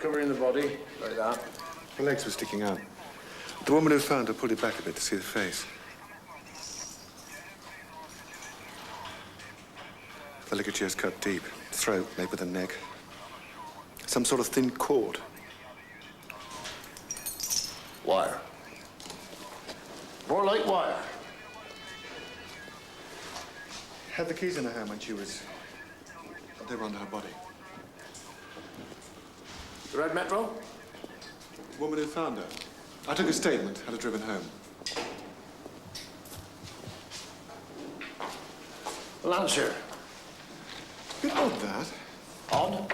Covering the body, like that. Her legs were sticking out. The woman who found her pulled it back a bit to see the face. The ligature cut deep. Throat made with a neck. Some sort of thin cord. Wire. More like wire. Had the keys in her hand when she was... They were under her body. The red Metro? The woman who found her. I took a statement, had her driven home. Lancashire. Bit odd, that. Odd?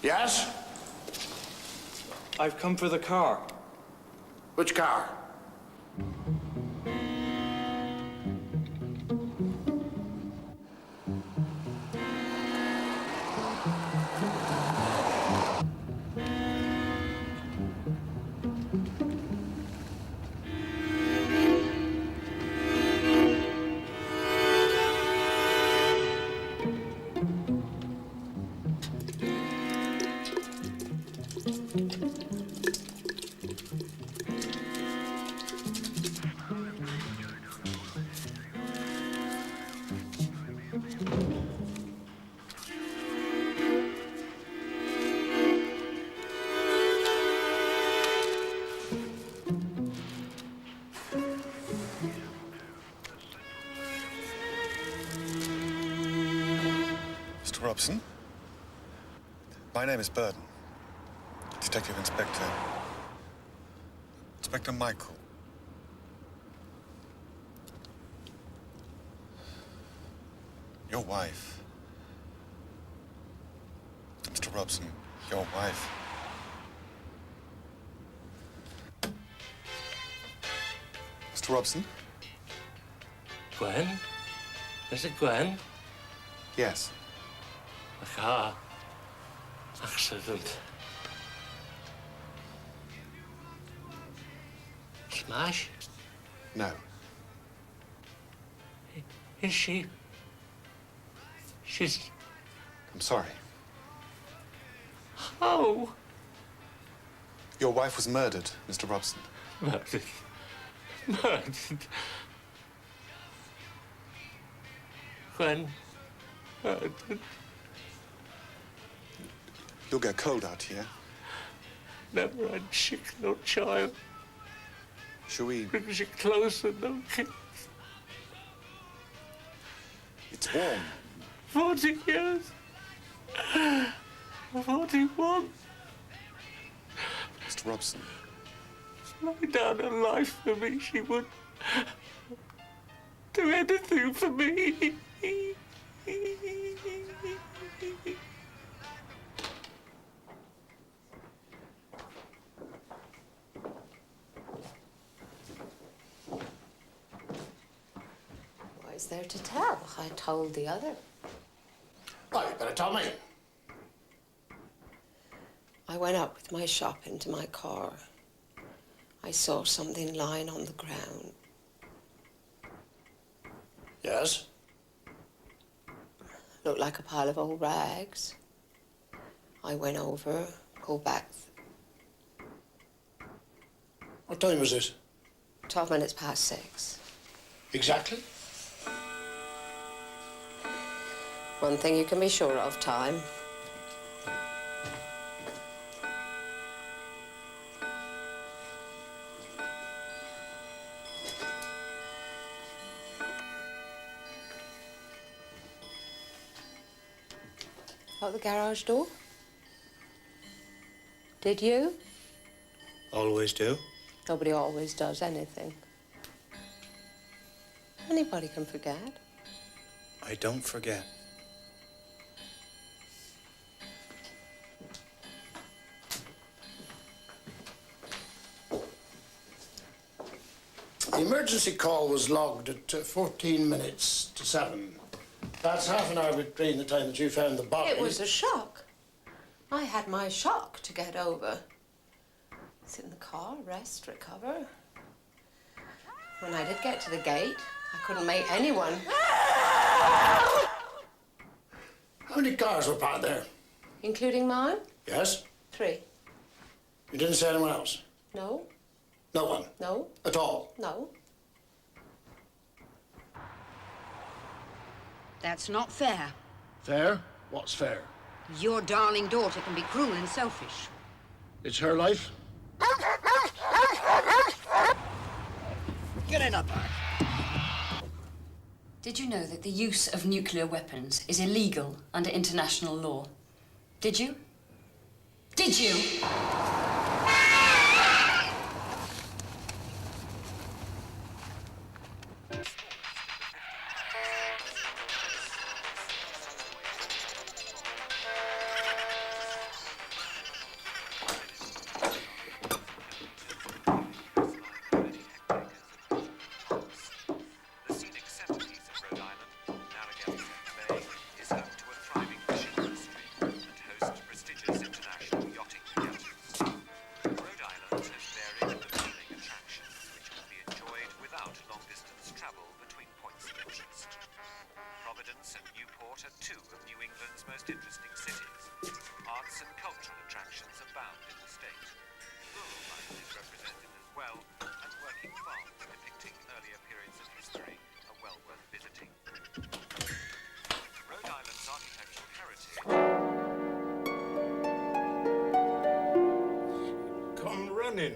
Yes? I've come for the car. Which car? Mr. Robson? My name is Burden. Detective Inspector. Inspector Michael. Your wife. Mr. Robson, your wife. Mr. Robson? Gwen? Is it Gwen? Yes. A car accident. Smash? No. Is she? She's... I'm sorry. How? Your wife was murdered, Mr. Robson. Murdered. Murdered. Gwen. Murdered. You'll get cold out here. Never had sick, no child. Shall we? Brings you closer, no kids. It's warm. 40 years. 41. Mr. Robson. Lay down her life for me. She would do anything for me. What is there to tell? I told the other. Well, you better tell me. I went up with my shop into my car. I saw something lying on the ground. Yes? Looked like a pile of old rags. I went over, pulled back. What time was it? 12 minutes past 6. Exactly? One thing you can be sure of, time. Out the garage door? Did you? Always do. Nobody always does anything. Anybody can forget. I don't forget. The emergency call was logged at 14 minutes to 7. That's half an hour between the time that you found the body. It was a shock. I had my shock to get over. Sit in the car, rest, recover. When I did get to the gate, I couldn't make anyone. How many cars were parked there? Including mine? Yes? 3. You didn't see anyone else? No, No one? no, At all? no. That's not fair. Fair? What's fair? Your darling daughter can be cruel and selfish. It's her life. Get in up there. Did you know that the use of nuclear weapons is illegal under international law? Did you? Did you?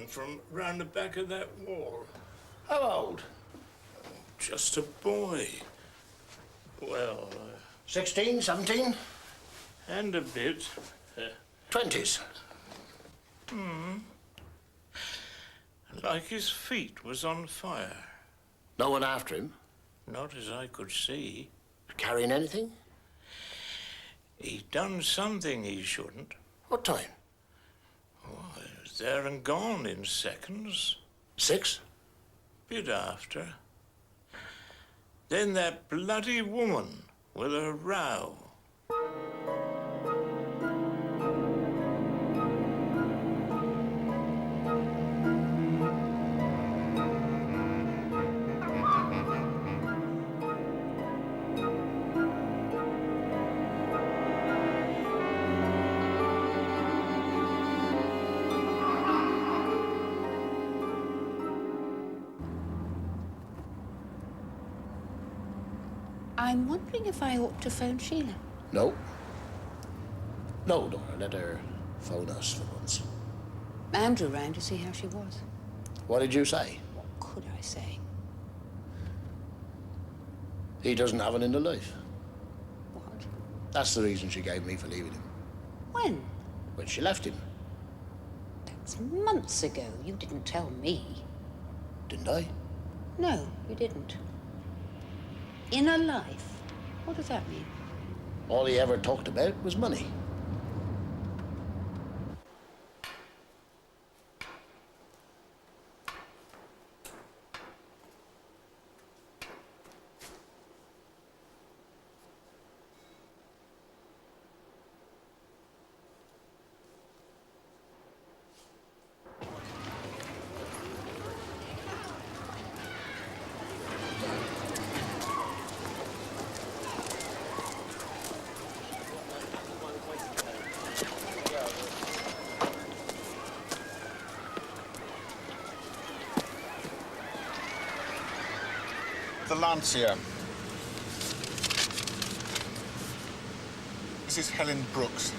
From round the back of that wall. How old? Just a boy. Well, 16, 17? and a bit. 20s? Like his feet was on fire. No one after him? Not as I could see. Carrying anything? He'd done something he shouldn't. What time? Oh, he was there and gone in seconds. 6? Bit after. Then that bloody woman with a row. I'm wondering if I ought to phone Sheila. No. No, Dora, let her phone us for once. Andrew rang to see how she was. What did you say? What could I say? He doesn't have an inner life. What? That's the reason she gave me for leaving him. When? When she left him, That's months ago. You didn't tell me. didn't I? No, you didn't. Inner life? What does that mean? All he ever talked about was money. the Lancia. This is Helen Brooks.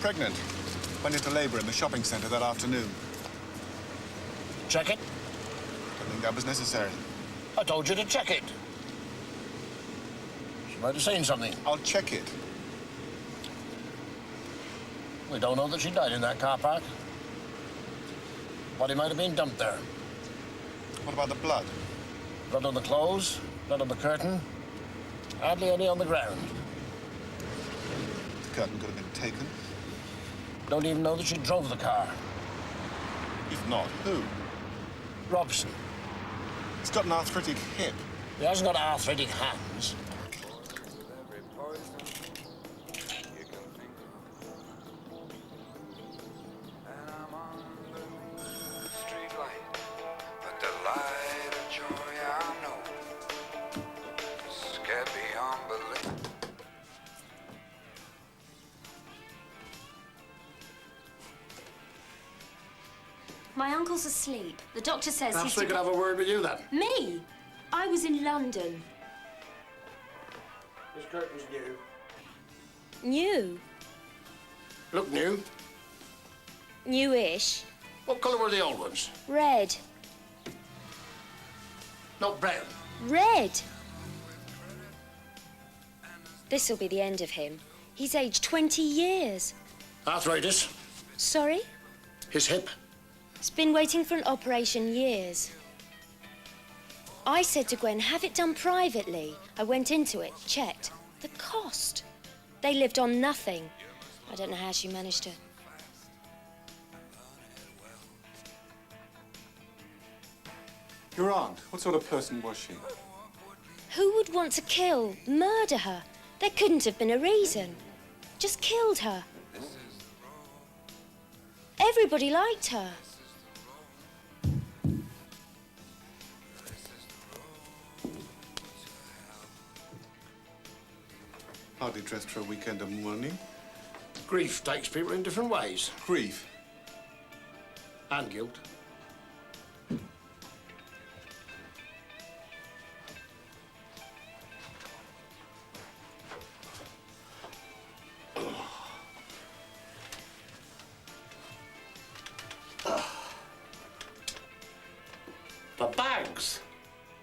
Pregnant. Went into labour in the shopping centre that afternoon. Check it. Don't think that was necessary. I told you to check it. She might have seen something. I'll check it. We don't know that she died in that car park. Body might have been dumped there. What about the blood? Blood on the clothes, blood on the curtain. Hardly any on the ground. The curtain could have been taken. Don't even know that she drove the car. If not, who? Robson. He's got an arthritic hip. He hasn't got arthritic hands. My uncle's asleep. The doctor says Perhaps he's... we could have a word with you then. Me? I was in London. This curtain's new. New? Look new. Newish. What colour were the old ones? Red. Not brown. Red! This'll be the end of him. He's aged 20 years. Arthritis. Sorry? His hip. He's been waiting for an operation years. I said to Gwen, have it done privately. I went into it, checked. The cost. They lived on nothing. I don't know how she managed to. Your aunt, what sort of person was she? Who would want to kill, murder her? There couldn't have been a reason. Just killed her. Everybody liked her. Hardly dressed for a weekend of mourning. Grief takes people in different ways. Grief. And guilt. The bags.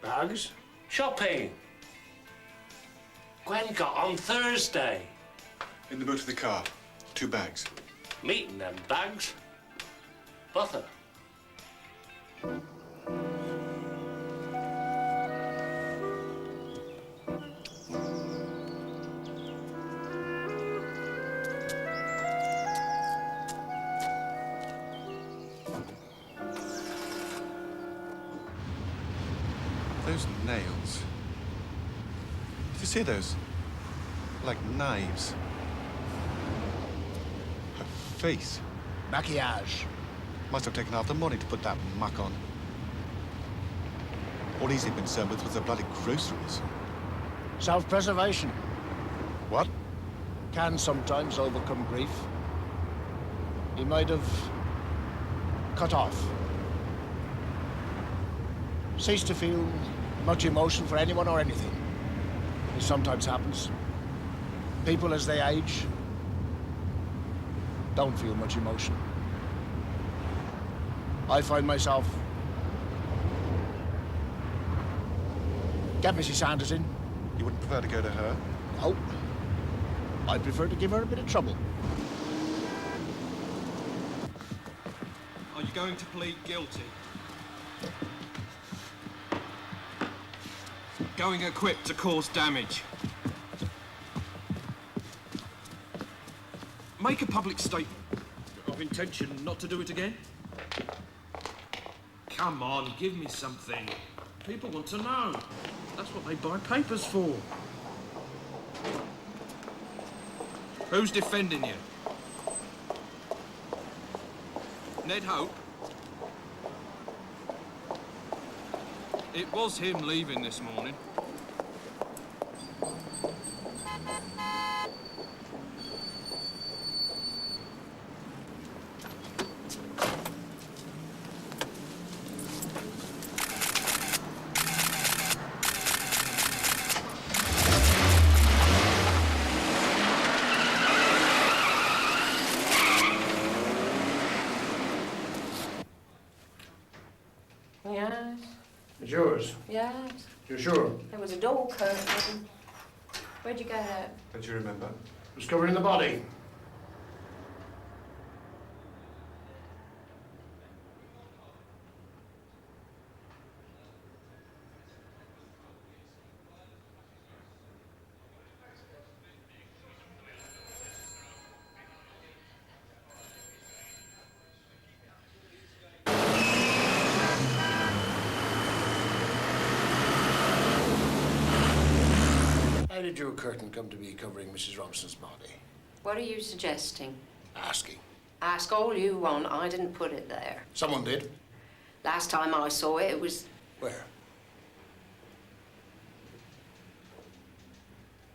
Bags? Shopping. Gwen got on Thursday. In the boot of the car. 2 bags. Meeting them bags. Butter. Those nails. Did you see those? Like knives. Her face. Maquillage. Must have taken half the morning to put that muck on. All he's been concerned with was the bloody groceries. Self-preservation What? can sometimes overcome grief. He might have cut off. Ceased to feel much emotion for anyone or anything. It sometimes happens. People, as they age, don't feel much emotion. I find myself... Get Mrs. Sanders in. You wouldn't prefer to go to her? No. I prefer to give her a bit of trouble. Are you going to plead guilty? Going equipped to cause damage. Make a public statement of intention not to do it again. Come on, give me something. People want to know. That's what they buy papers for. Who's defending you? Ned Hope? It was him leaving this morning. It's yours. Yes. You're sure? There was a door curtain. Where'd you get it? Don't you remember? It was covering the body. How did your curtain come to be covering Mrs. Robson's body? What are you suggesting? Asking. Ask all you want. I didn't put it there. Someone did. Last time I saw it, it was... Where?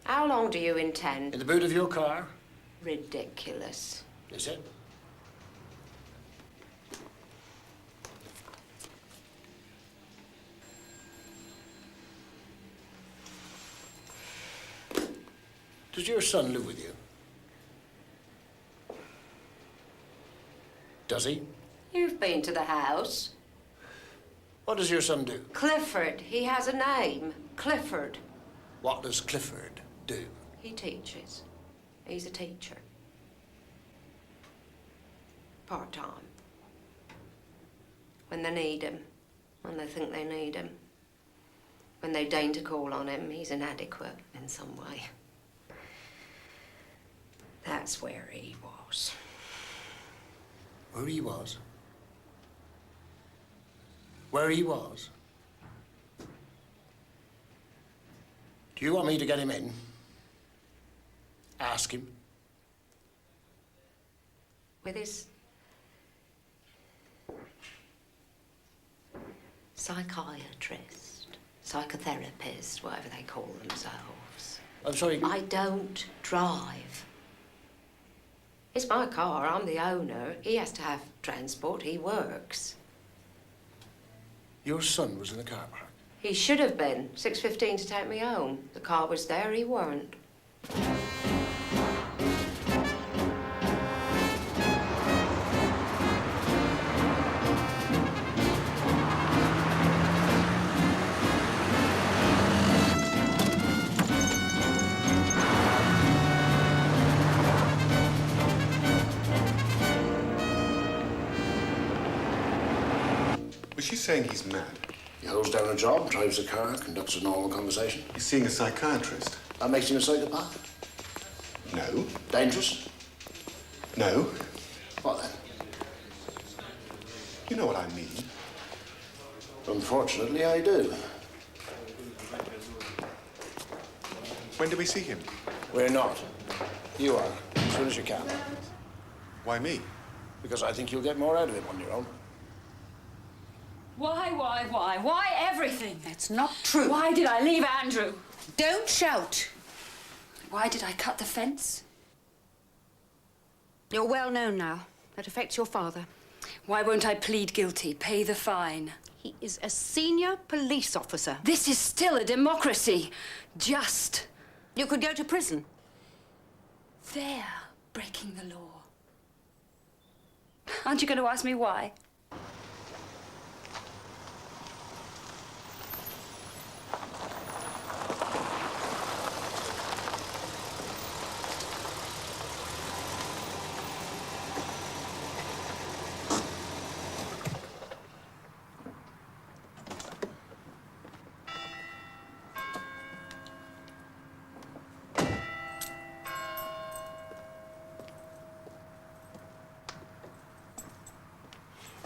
How long do you intend? In the boot of your car? Ridiculous. Is it? Does your son live with you? Does he? You've been to the house. What does your son do? Clifford. He has a name. Clifford. What does Clifford do? He teaches. He's a teacher. Part-time. When they need him. When they think they need him. When they deign to call on him, he's inadequate in some way. That's where he was. Where he was? Where he was? Do you want me to get him in? Ask him? With his psychiatrist, psychotherapist, whatever they call themselves. I'm sorry. I don't drive. It's my car, I'm the owner. He has to have transport, he works. Your son was in the car park. He should have been, 6:15 to take me home. The car was there, he weren't. Was she saying he's mad? He holds down a job, drives a car, conducts a normal conversation. He's seeing a psychiatrist? That makes him a psychopath. No. Dangerous? No. What then? You know what I mean. Unfortunately, I do. When do we see him? We're not. You are, as soon as you can. Why me? Because I think you'll get more out of him on your own. Why everything? That's not true. Why did I leave Andrew? Don't shout. Why did I cut the fence? You're well known now. That affects your father. Why won't I plead guilty, pay the fine? He is a senior police officer. This is still a democracy. Just. You could go to prison. They're breaking the law. Aren't you going to ask me why?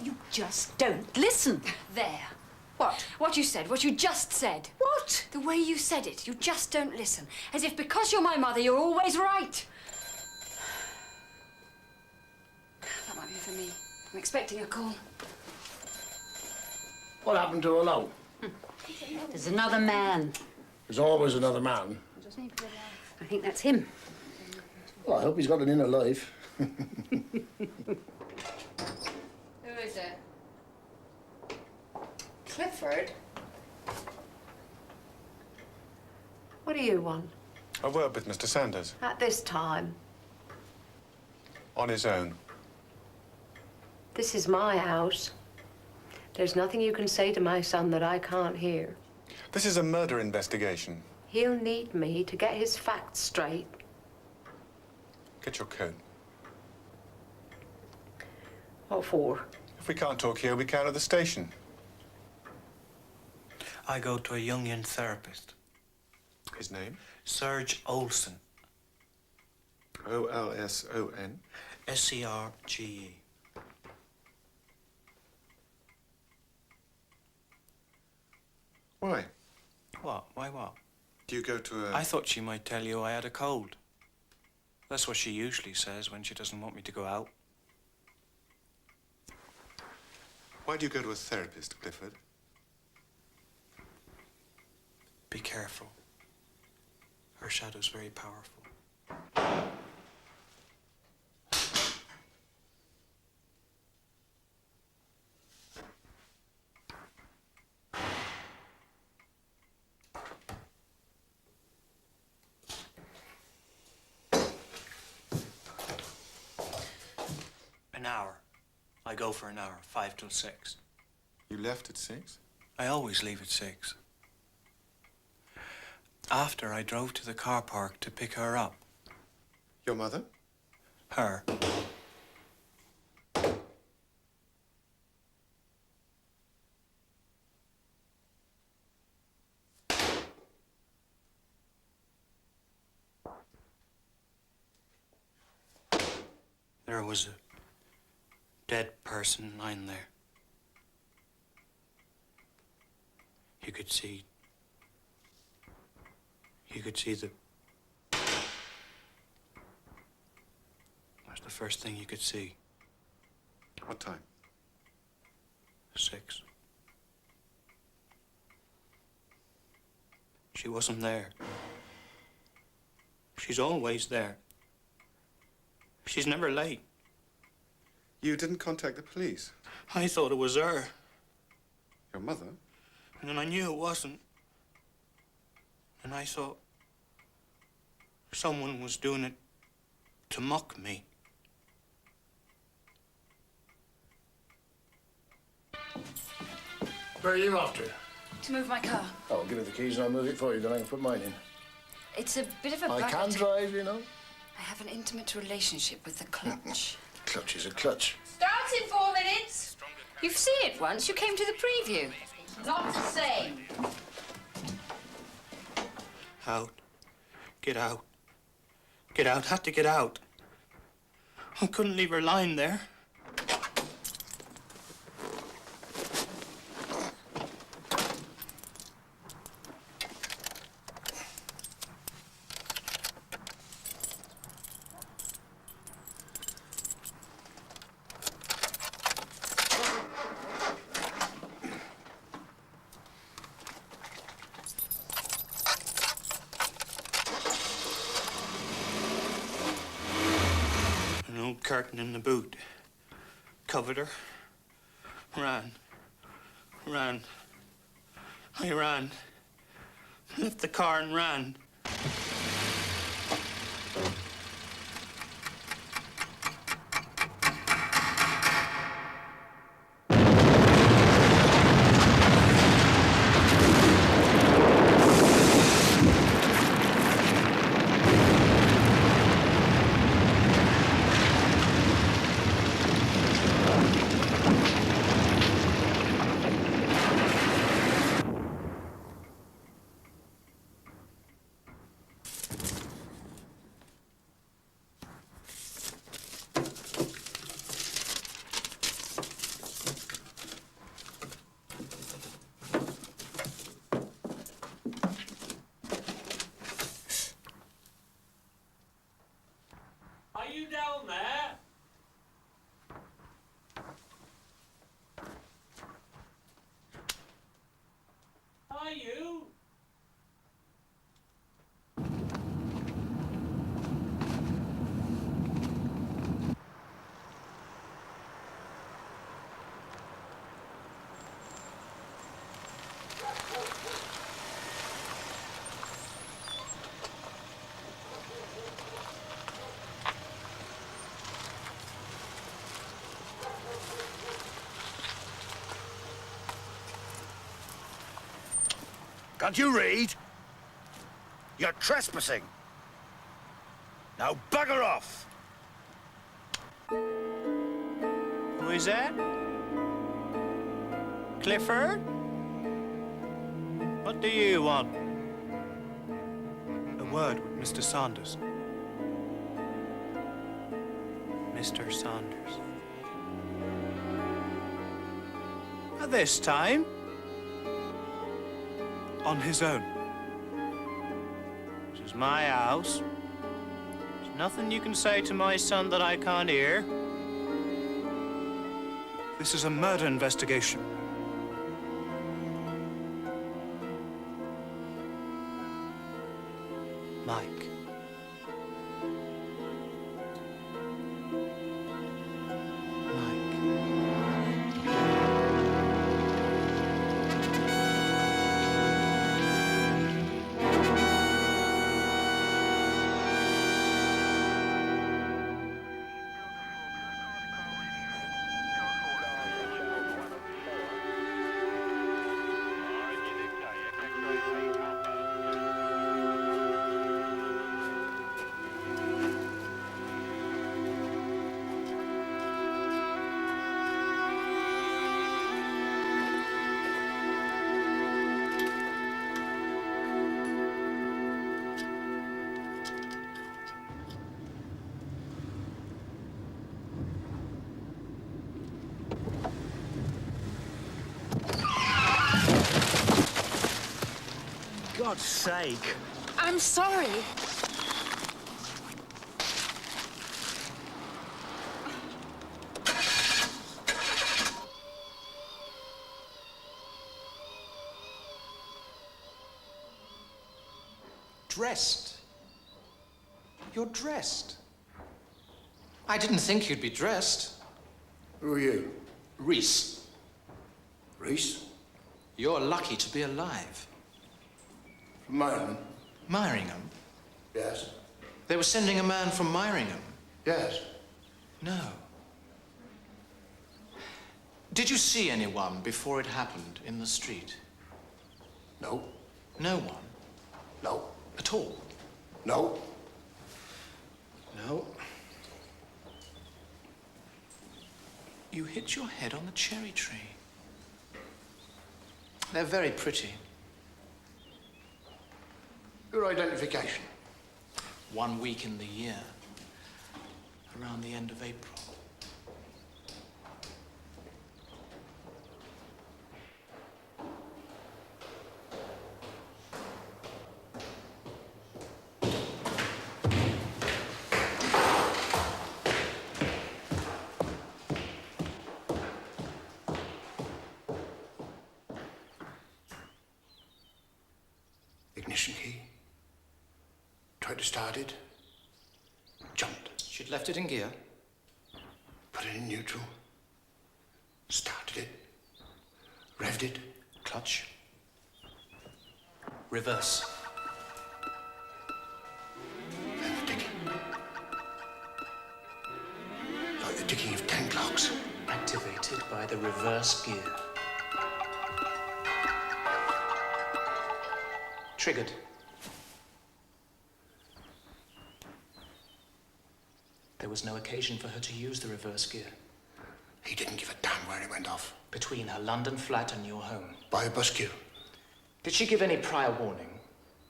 You just don't listen. There. What? What you said, what you just said. What? The way you said it, you just don't listen. As if because you're my mother, you're always right. That might be for me. I'm expecting a call. What happened to Hello? There's another man. There's always another man. I think that's him. Well, I hope he's got an inner life. Who is it? Clifford? What do you want? I work with Mr. Sanders. At this time? On his own. This is my house. There's nothing you can say to my son that I can't hear. This is a murder investigation. He'll need me to get his facts straight. Get your coat. What for? If we can't talk here, we can at the station. I go to a Jungian therapist. His name? Serge Olsen. O-L-S-O-N. S-E-R-G-E. Why? What? Why what? Do you go to a... I thought she might tell you I had a cold. That's what she usually says when she doesn't want me to go out. Why do you go to a therapist, Clifford? Be careful. Her shadow's very powerful. An hour. I go for an hour, 5 till 6. You left at 6? I always leave at 6. After I drove to the car park to pick her up. Your mother? Her. There was a dead person lying there. You could see the... That's the first thing you could see. What time? 6. She wasn't there. She's always there. She's never late. You didn't contact the police? I thought it was her. Your mother? And then I knew it wasn't. And I thought someone was doing it to mock me. Where are you off to? To move my car. Oh, I'll give you the keys and I'll move it for you, then I can put mine in. It's a bit of a I racket. can drive, you know. I have an intimate relationship with the clutch. Clutch is a clutch. Starts in 4 minutes. You've seen it once. You came to the preview. Not the same. Out. Get out. Get out. Had to get out. I couldn't leave her lying there. Curtain in the boot. Covered her. Ran. I ran. Left the car and ran. Can't you read? You're trespassing. Now bugger off. Who is that? Clifford? What do you want? A word with Mr. Saunders. Mr. Saunders. At this time? On his own. This is my house. There's nothing you can say to my son that I can't hear. This is a murder investigation. Mike. God's sake. I'm sorry. Dressed. You're dressed. I didn't think you'd be dressed. Who are you? Reese. Reese? You're lucky to be alive. From Myron? Myringham? Yes. They were sending a man from Myringham? Yes. No. Did you see anyone before it happened in the street? No. No one? No. At all? No. No. You hit your head on the cherry tree. They're very pretty. Your identification? 1 week in the year. Around the end of April. Ignition key. Tried to start it. Jumped. She'd left it in gear. Put it in neutral. Started it. Revved it. Clutch. Reverse. And the ticking. Like the ticking of 10 clocks. Activated by the reverse gear. Triggered. There was no occasion for her to use the reverse gear. He didn't give a damn where it went off. Between her London flat and your home. By a bus queue. Did she give any prior warning?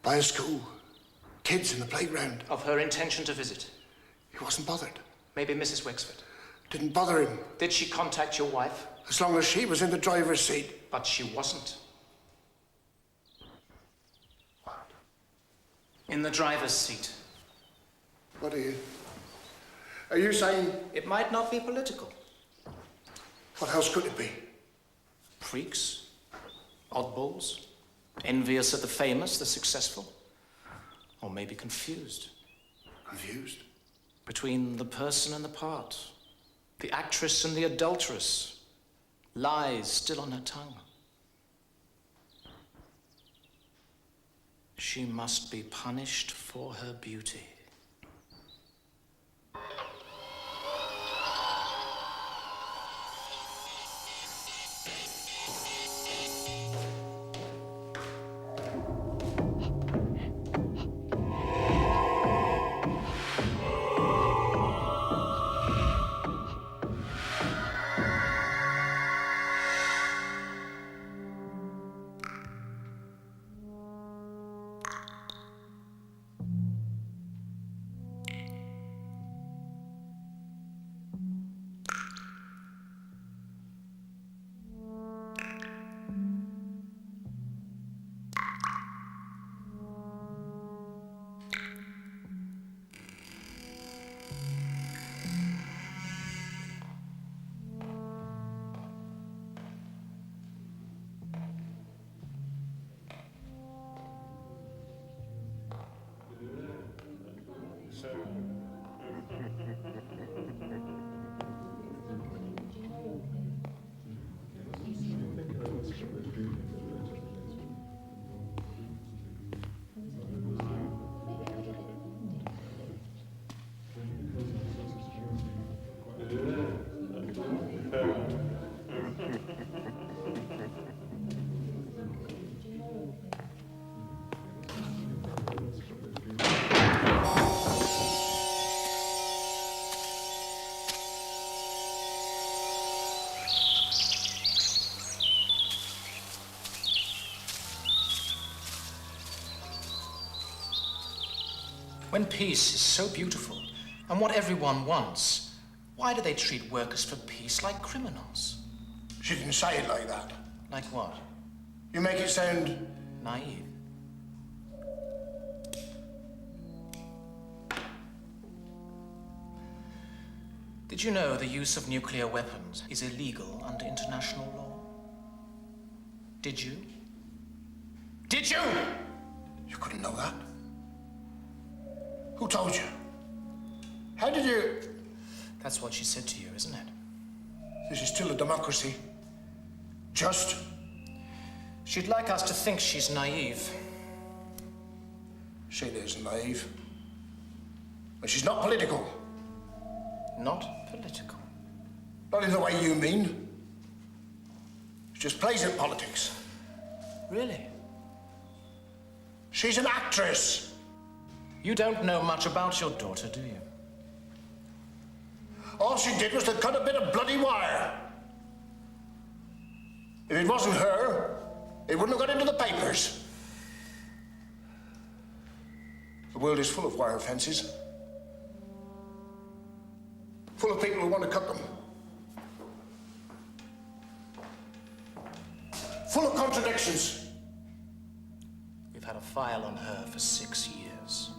By a school. Kids in the playground. Of her intention to visit? He wasn't bothered. Maybe Mrs. Wexford? Didn't bother him. Did she contact your wife? As long as she was in the driver's seat. But she wasn't. What? In the driver's seat. What are you? Are you saying... It might not be political. What else could it be? Freaks. Oddballs. Envious of the famous, the successful. Or maybe confused. Confused? Between the person and the part. The actress and the adulteress. Lies still on her tongue. She must be punished for her beauty. When peace is so beautiful and what everyone wants, why do they treat workers for peace like criminals? She didn't say it like that. Like what? You make it sound... Naive. Did you know the use of nuclear weapons is illegal under international law? Did you? Did you? You couldn't know that. Who told you? How did you... That's what she said to you, isn't it? This is still a democracy. Just. She'd like us to think she's naive. Sheila isn't naive. But she's not political. Not political. Not in the way you mean. She just plays at politics. Really? She's an actress. You don't know much about your daughter, do you? All she did was to cut a bit of bloody wire. If it wasn't her, it wouldn't have got into the papers. The world is full of wire fences. Full of people who want to cut them. Full of contradictions. We've had a file on her for 6 years.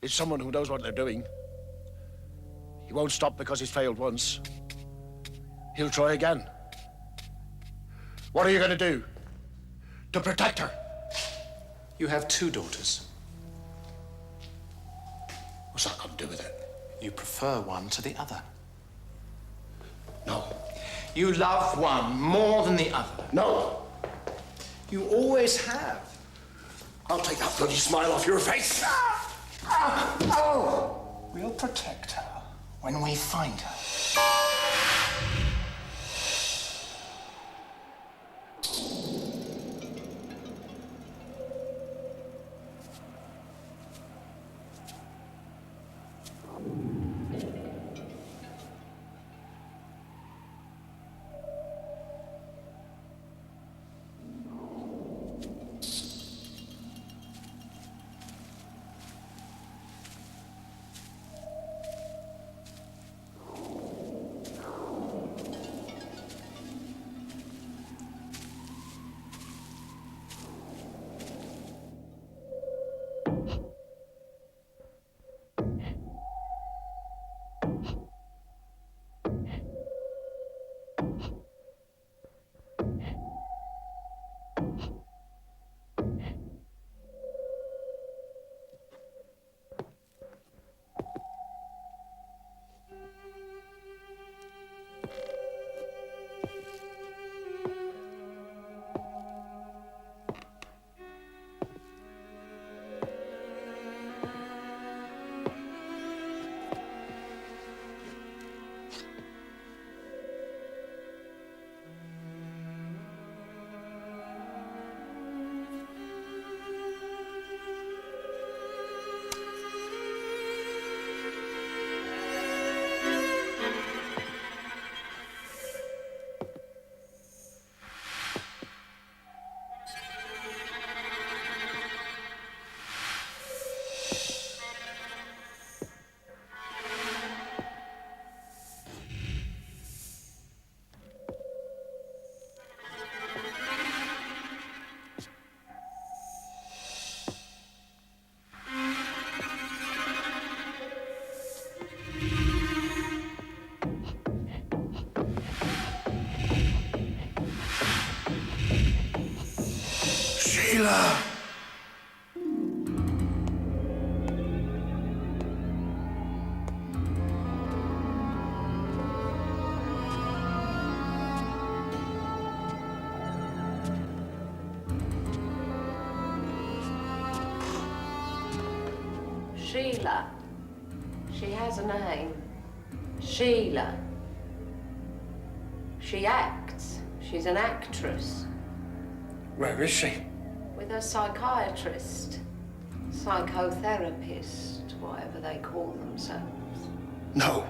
It's someone who knows what they're doing. He won't stop because he's failed once. He'll try again. What are you going to do to protect her? You have 2 daughters. What's that got to do with it? You prefer one to the other. No. You love one more than the other. No. You always have. I'll take that bloody smile off your face. Oh! We'll protect her when we find her. Sheila! Sheila. She has a name. Sheila. She acts. She's an actress. Where is she? With a psychiatrist, psychotherapist, whatever they call themselves. No.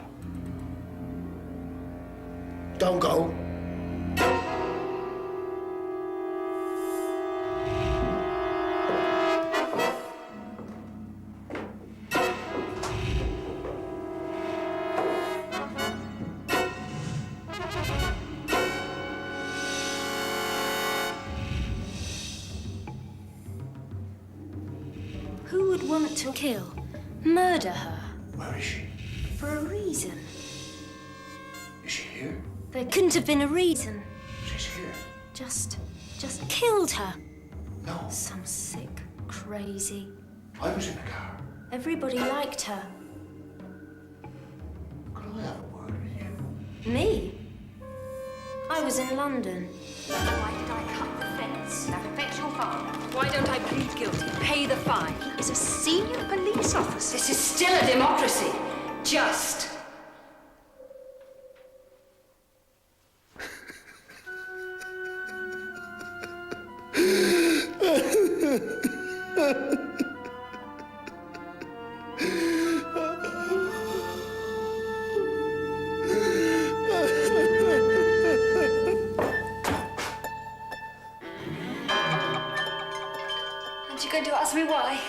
Don't go. Who would want to kill, murder her? Where is she? For a reason. Is she here? There couldn't have been a reason. She's here. Just killed her. No. Some sick, crazy. I was in the car. Everybody liked her. Could I have a word with you? Me? I was in London. Why did I cut the fence? That affects your father. Why don't I plead guilty and pay the fine? He is a senior police officer. This is still a democracy. Just. Aren't you going to ask me why?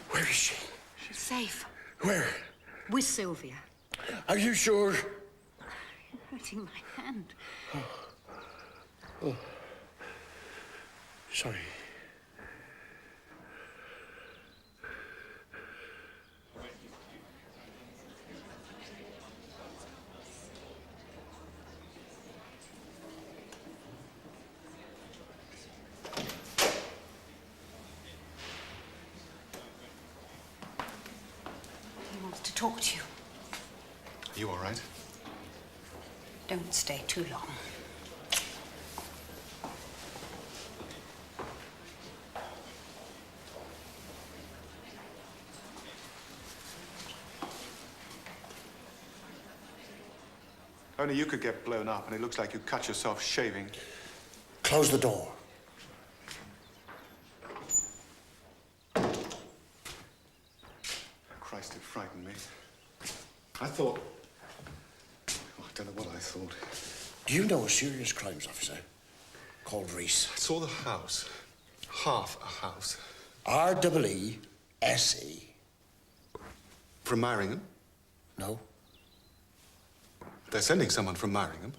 Where is she? She's safe. Where? With Sylvia. Are you sure? You're hurting my hand. Oh. Sorry. talk to you. Are you all right? Don't stay too long. Only you could get blown up, and it looks like you cut yourself shaving. Close the door. Christ, it frightened me. I thought... Oh, I don't know what I thought. Do you know a serious crimes officer called Reese? I saw the house. Half a house. R-E-E-S-E. From Myringham? No. They're sending someone from Myringham?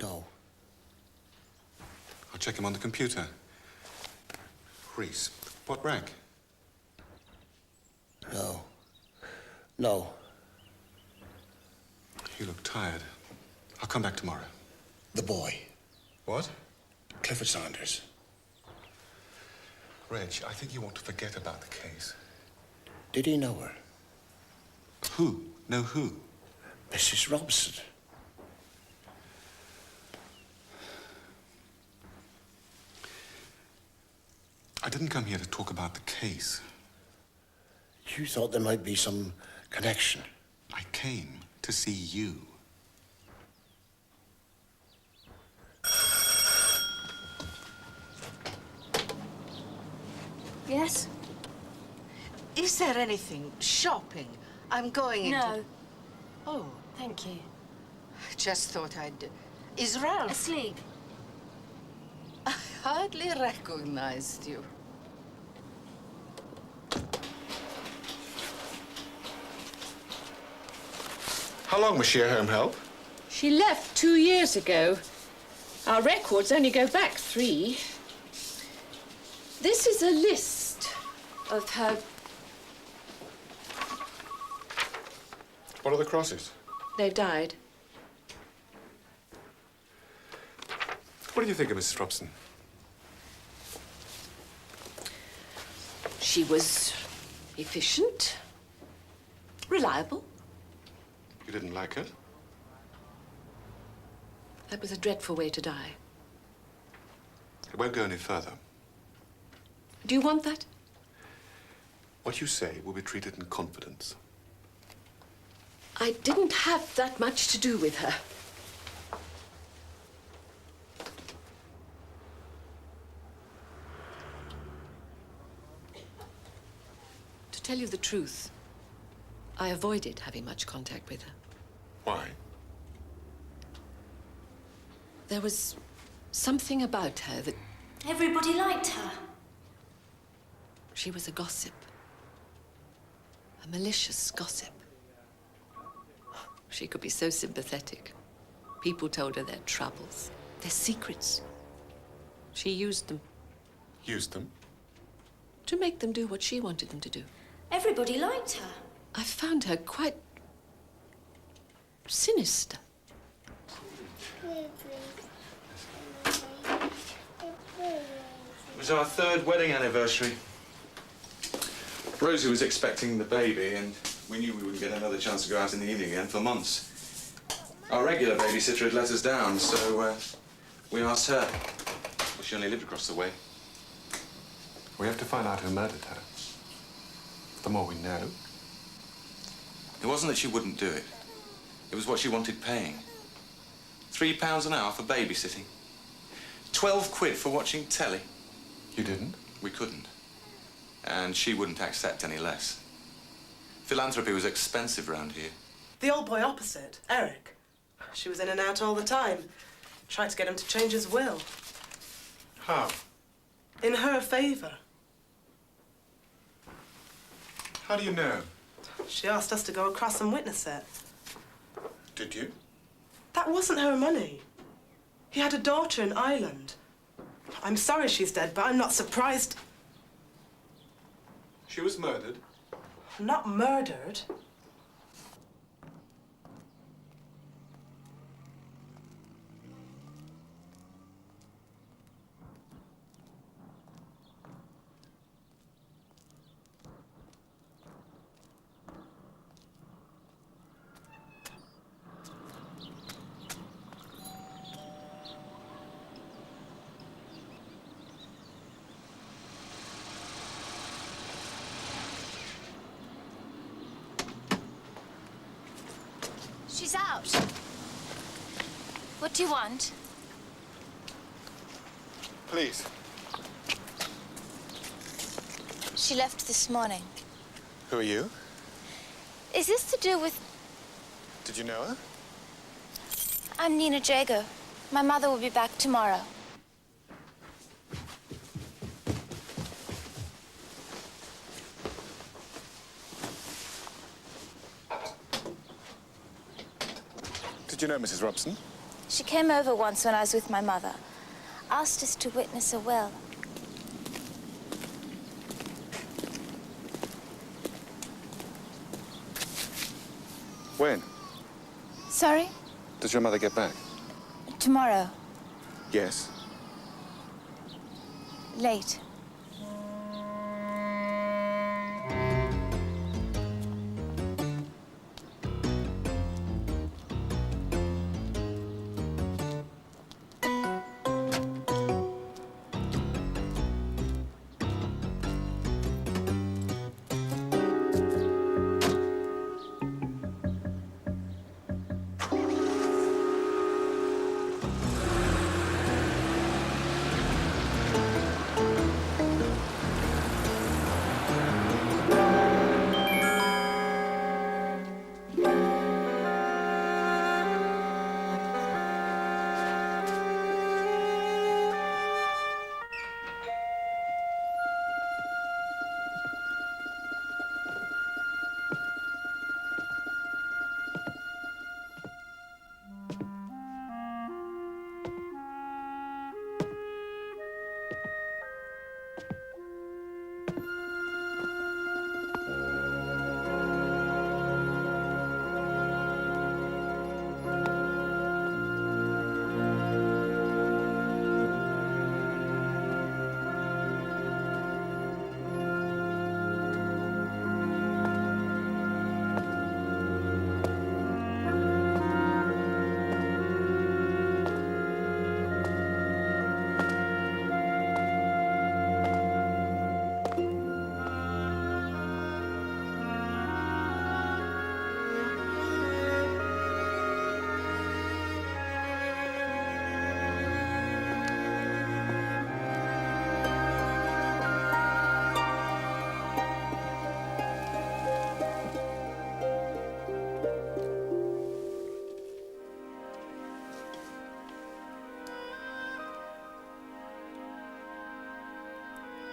No. I'll check him on the computer. Reese. What rank? No. No. You look tired. I'll come back tomorrow. The boy. What? Clifford Saunders. Reg, I think you want to forget about the case. Did he know her? Who? Know who? Mrs. Robson. I didn't come here to talk about the case. You thought there might be some connection. I came to see you. Yes? Is there anything shopping? I'm going into... No. Oh, Thank you. just thought I'd... Is Ralph? Asleep. I hardly recognized you. How long was she a home help? She left 2 years ago. Our records only go back 3. This is a list of her... What are the crosses? They've died. What do you think of Mrs. Robson? She was efficient, reliable. You didn't like her? That was a dreadful way to die. It won't go any further. Do you want that? What you say will be treated in confidence. I didn't have that much to do with her. To tell you the truth, I avoided having much contact with her. Why? There was something about her that... Everybody liked her. She was a gossip. A malicious gossip. She could be so sympathetic. People told her their troubles, their secrets. She used them. Used them? To make them do what she wanted them to do. Everybody liked her. I found her quite sinister. It was our 3rd wedding anniversary. Rosie was expecting the baby, and we knew we wouldn't get another chance to go out in the evening again for months. Our regular babysitter had let us down, so we asked her. Well, she only lived across the way. We have to find out who murdered her. The more we know. It wasn't that she wouldn't do it. It was what she wanted paying. £3 an hour for babysitting. 12 quid for watching telly. You didn't? We couldn't. And she wouldn't accept any less. Philanthropy was expensive round here. The old boy opposite, Eric. She was in and out all the time. Tried to get him to change his will. How? In her favour. How do you know? She asked us to go across and witness it. Did you? That wasn't her money. He had a daughter in Ireland. I'm sorry she's dead, but I'm not surprised. She was murdered? Not murdered. She's out. What do you want? Please. She left this morning. Who are you? Is this to do with... Did you know her? I'm Nina Jago. My mother will be back tomorrow. Did you know Mrs. Robson? She came over once when I was with my mother. Asked us to witness a will. When? Sorry? Does your mother get back? Tomorrow. Yes. Late.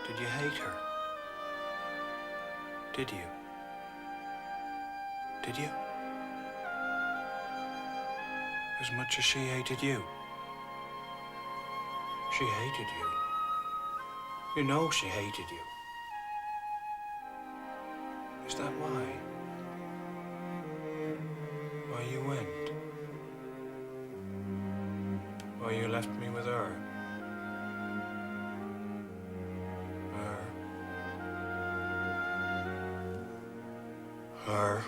Did you hate her? Did you? Did you? As much as she hated you? She hated you. You know she hated you. Is that why? Why you went? Why you left me with her? Her.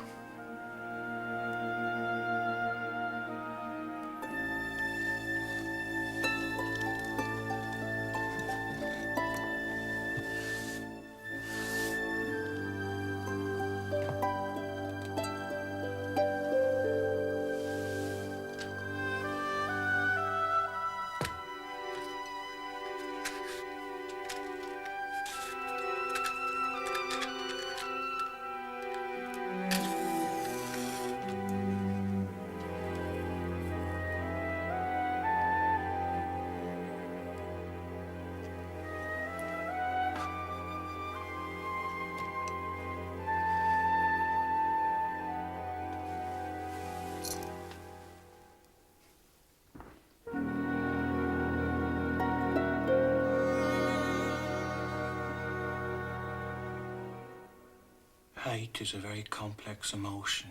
Hate is a very complex emotion.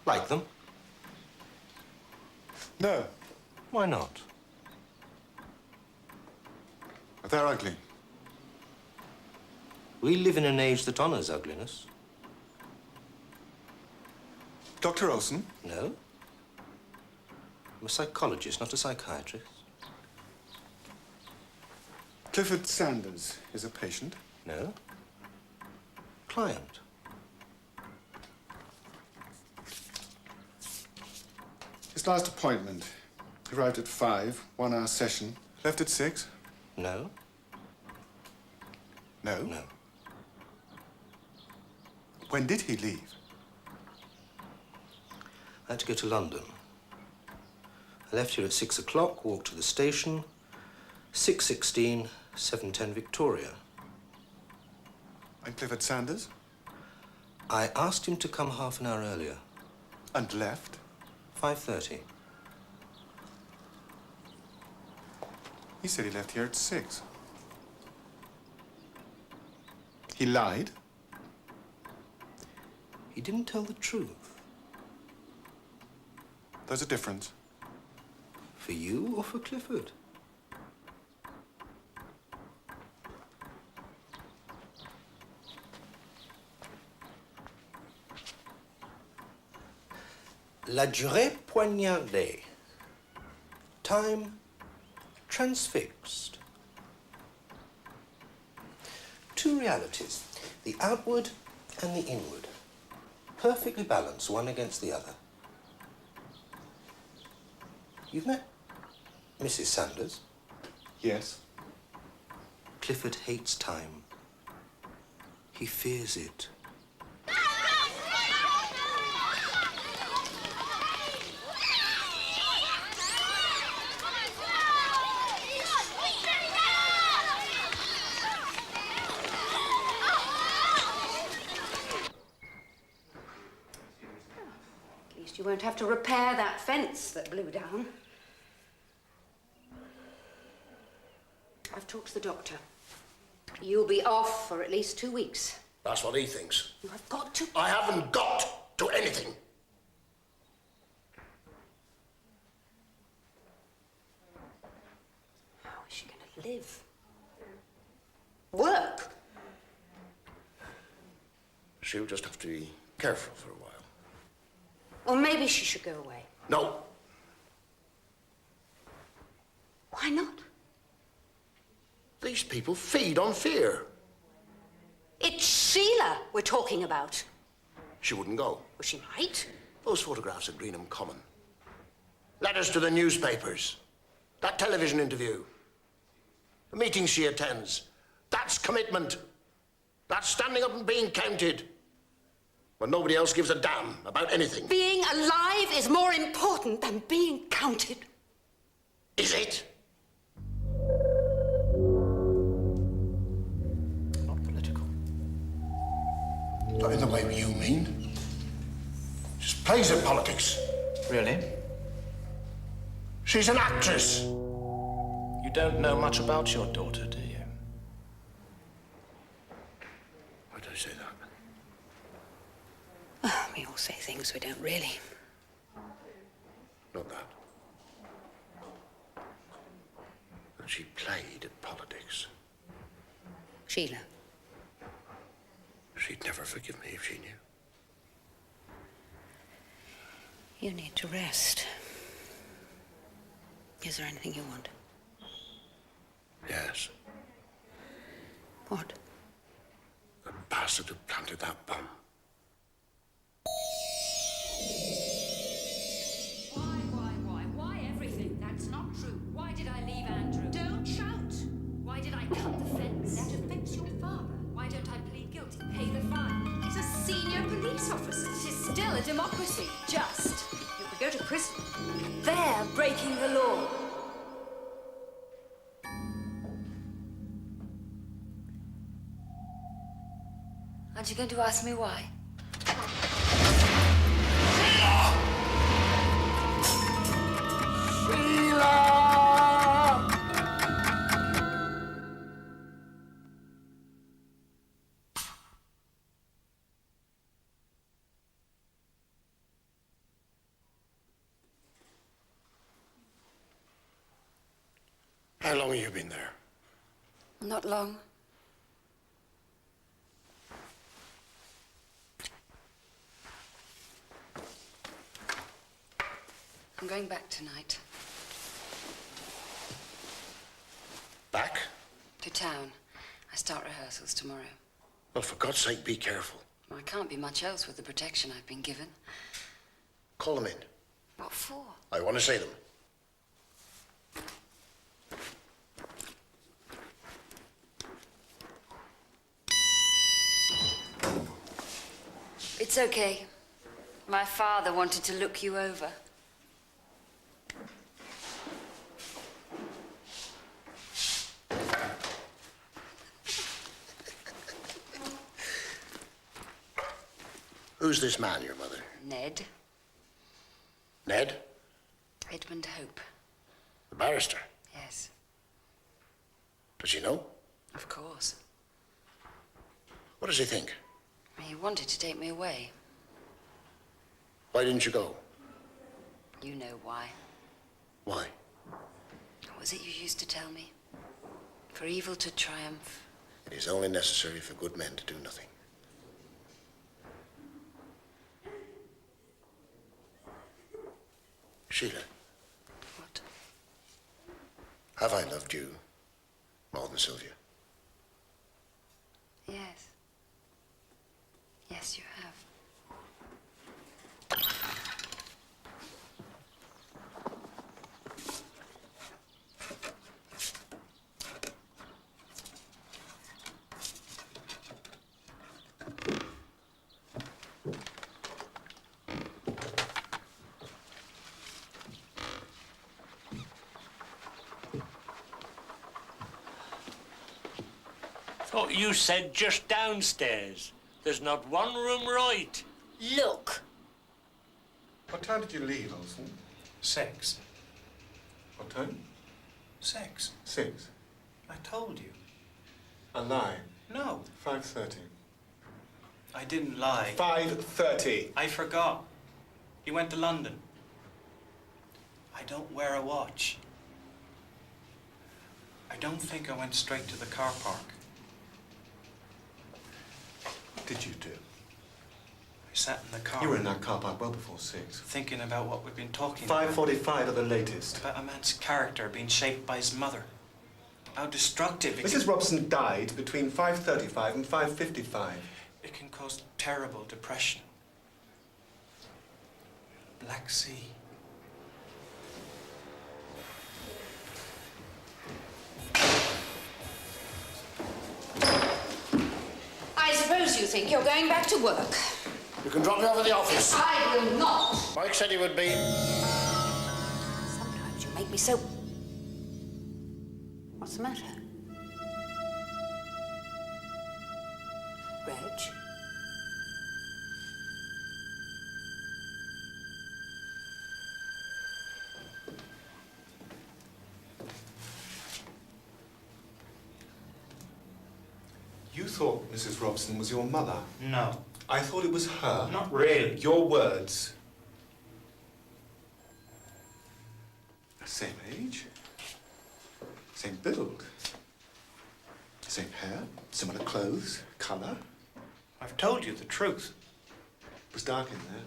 Like them? No. Why not? They're ugly. We live in an age that honors ugliness. Dr. Olsen? No. I'm a psychologist, not a psychiatrist. Clifford Sanders is a patient? No. Client. His last appointment. Arrived at 5, 1 hour session. Left at 6? No. No? No. When did he leave? I had to go to London. I left here at 6 o'clock, walked to the station, 6:16, 7:10 Victoria. And Clifford Sanders? I asked him to come half an hour earlier. And left? 5:30. He said he left here at 6. He lied? He didn't tell the truth. There's a difference. For you or for Clifford? La durée poignardée. Time transfixed. Two realities, the outward and the inward, perfectly balanced one against the other. You've met Mrs. Sanders? Yes. Clifford hates time. He fears it. At least you won't have to repair that fence that blew down. I've talked to the doctor. You'll be off for at least 2 weeks. That's what he thinks. You have got to... I haven't got to anything. How is she going to live? Work? She'll just have to be careful for a while. Or maybe she should go away. No. Why not? These people feed on fear. It's Sheila we're talking about. She wouldn't go. Well, she might. Those photographs at Greenham Common. Letters to the newspapers. That television interview. The meetings she attends. That's commitment. That's standing up and being counted. When nobody else gives a damn about anything. Being alive is more important than being counted. Is it? Not political. Not in the way you mean. Just plays at politics. Really? She's an actress. You don't know much about your daughter, do you? Why do I say that? We all say things we don't really. Not that. But she played at politics. Sheila. She'd never forgive me if she knew. You need to rest. Is there anything you want? Yes. What? The bastard who planted that bomb. Why everything? That's not true. Why did I leave Andrew? Don't shout. Why did I cut the fence? That affects your father. Why don't I plead guilty? Pay the fine. He's a senior police officer. It is still a democracy. Just. You could go to prison. They're breaking the law. Aren't you going to ask me why? How long have you been there? Not long. going back tonight. Back? To town. I start rehearsals tomorrow. Well, for God's sake, be careful. Well, I can't be much else with the protection I've been given. Call them in. What for? I want to see them. It's okay. My father wanted to look you over. Who's this man, your mother? Ned. Ned? Edmund Hope. The barrister? Yes, Does he know? of course. What does he think? He wanted to take me away. Why didn't you go? You know why. Why? What was it you used to tell me? For evil to triumph. It is only necessary for good men to do nothing. Sheila. What? Have I loved you more than Sylvia? Yes. Yes, you have. Thought you said just downstairs. There's not one room right. Look. What time did you leave, Olsen? 6. What time? 6. 6. I told you. A lie. No. 5:30. I didn't lie. 5:30. I forgot. You went to London. I don't wear a watch. I don't think I went straight to the car park. What did you do? I sat in the car. You were in that car park well before 6. Thinking about what we've been talking about. 5:45 at the latest. About a man's character being shaped by his mother. How destructive it Mrs. Robson died between 5:35 and 5:55. It can cause terrible depression. Black Sea. I suppose you think you're going back to work. You can drop me off at the office. I will not. Mike said he would be. Sometimes you make me so... What's the matter? Reg? You thought Mrs. Robson was your mother? No. I thought it was her. Not really. Your words. Same age. Same build. Same hair. Similar clothes. Colour. I've told you the truth. It was dark in there.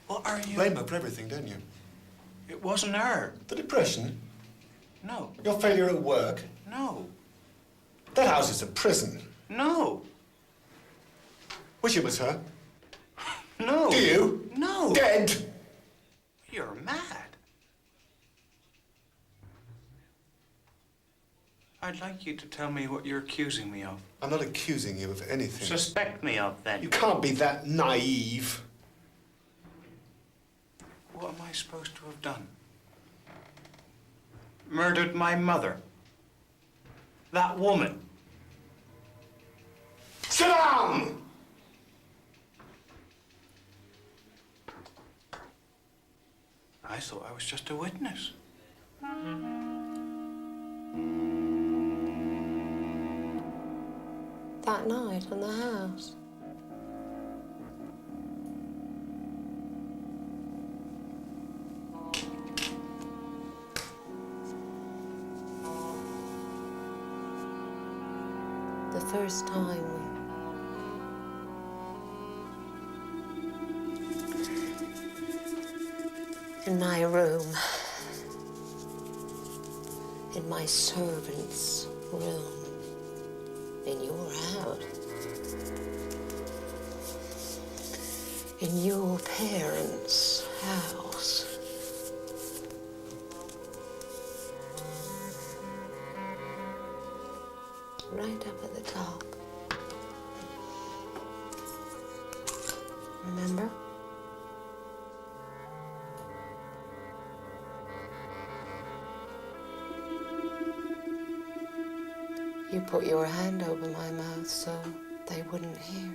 What are you... Blame her for everything, don't you? It wasn't her. The depression? No. Your failure at work? No. That house is a prison. No. Wish it was her. No. Do you? No. Dead. You're mad. I'd like you to tell me what you're accusing me of. I'm not accusing you of anything. Suspect me of, then. You can't be that naive. What am I supposed to have done? Murdered my mother. That woman. Sit down! I thought I was just a witness. That night in the house. the first time in my room, in my servant's room, in your house, in your parents' house. Right up at the top. Remember? You put your hand over my mouth so they wouldn't hear.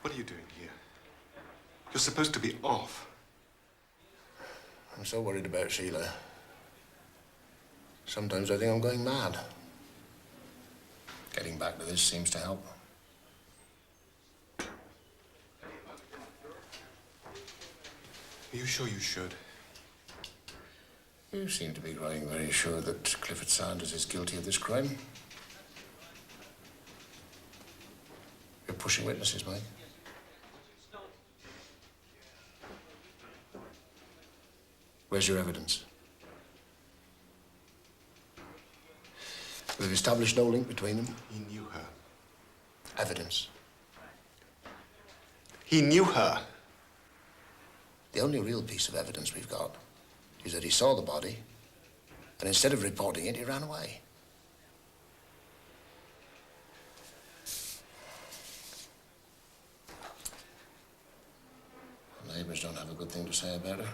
What are you doing here? You're supposed to be off. I'm so worried about Sheila. Sometimes I think I'm going mad. Getting back to this seems to help. Are you sure you should? You seem to be growing very sure that Clifford Sanders is guilty of this crime. You're pushing witnesses, Mike. Where's your evidence? We've established no link between them. He knew her. Evidence. He knew her. The only real piece of evidence we've got is that he saw the body, and instead of reporting it, he ran away. The neighbors don't have a good thing to say about her.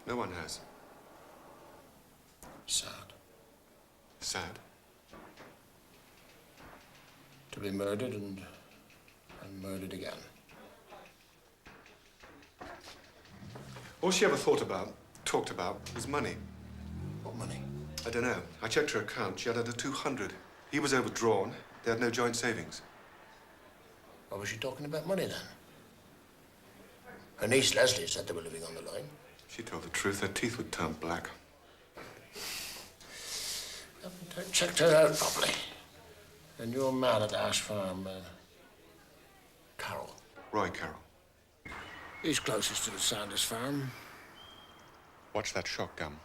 No one has. Sad. Sad. To be murdered and murdered again. All she ever thought about, talked about, was money. What money? I don't know. I checked her account. She had under 200. He was overdrawn. They had no joint savings. Why was she talking about money then? Her niece Leslie said they were living on the line. She told the truth. Her teeth would turn black. Haven't checked her out properly. And your man at Ash Farm, Carroll. Roy Carroll. He's closest to the Sanders farm. Watch that shotgun.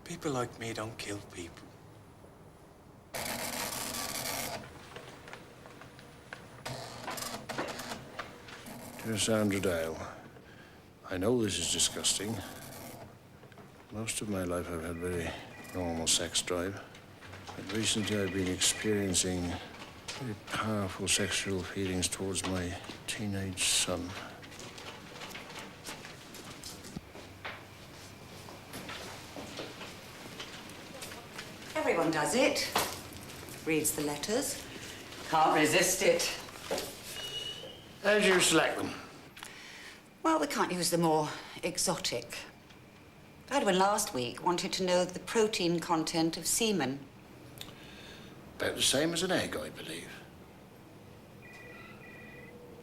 People like me don't kill people. Dear Sandra Dale, I know this is disgusting. Most of my life I've had very normal sex drive. But recently I've been experiencing very powerful sexual feelings towards my teenage son. Everyone does it. Reads the letters. Can't resist it. How do you select them? Well, we can't use the more exotic. I had one last week, wanted to know the protein content of semen. About the same as an egg, I believe.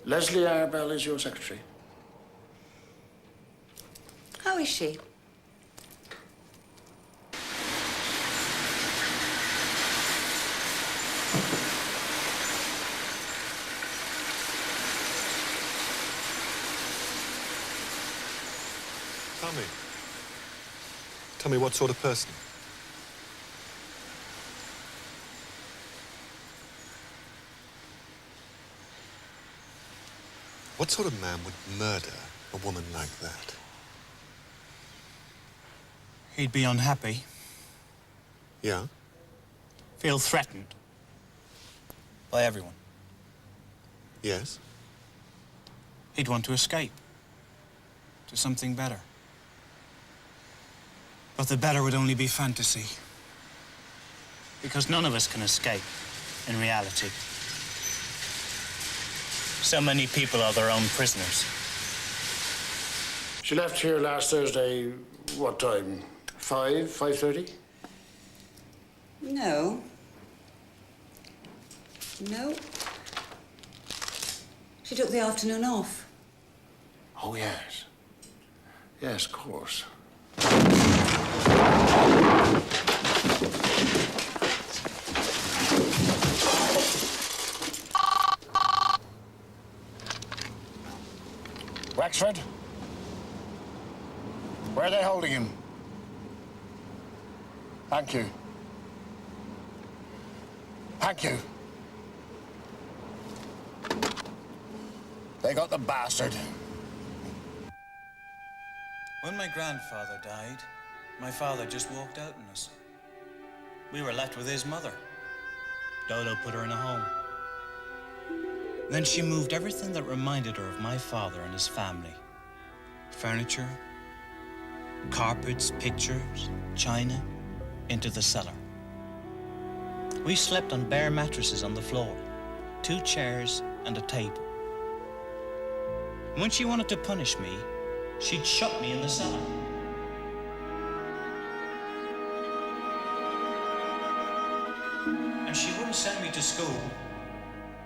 Leslie Arbell is your secretary. How is she? Tell me what sort of person? What sort of man would murder a woman like that? He'd be unhappy. Yeah? Feel threatened. By everyone. Yes? He'd want to escape. To something better. But the better would only be fantasy. Because none of us can escape in reality. So many people are their own prisoners. She left here last Thursday, what time? 5:30? No. No. She took the afternoon off. Oh, yes. Yes, of course. Wexford? Where are they holding him? Thank you. Thank you. They got the bastard. When my grandfather died, my father just walked out on us. We were left with his mother. Dodo put her in a home. Then she moved everything that reminded her of my father and his family. Furniture, carpets, pictures, china, into the cellar. We slept on bare mattresses on the floor, 2 chairs and a table. And when she wanted to punish me, she'd shut me in the cellar. And she wouldn't send me to school.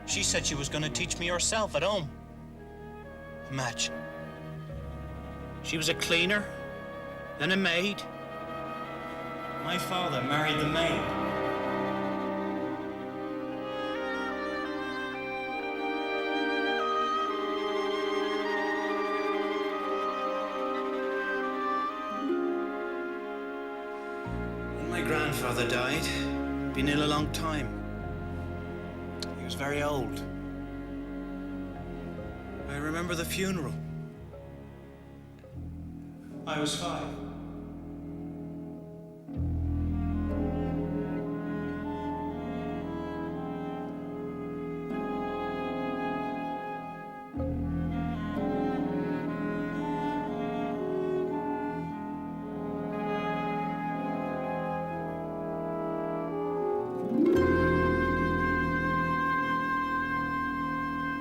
She said she was going to teach me herself at home. Imagine. She was a cleaner, then a maid. My father married the maid. When my grandfather died, been ill a long time. He was very old. I remember the funeral. I was 5.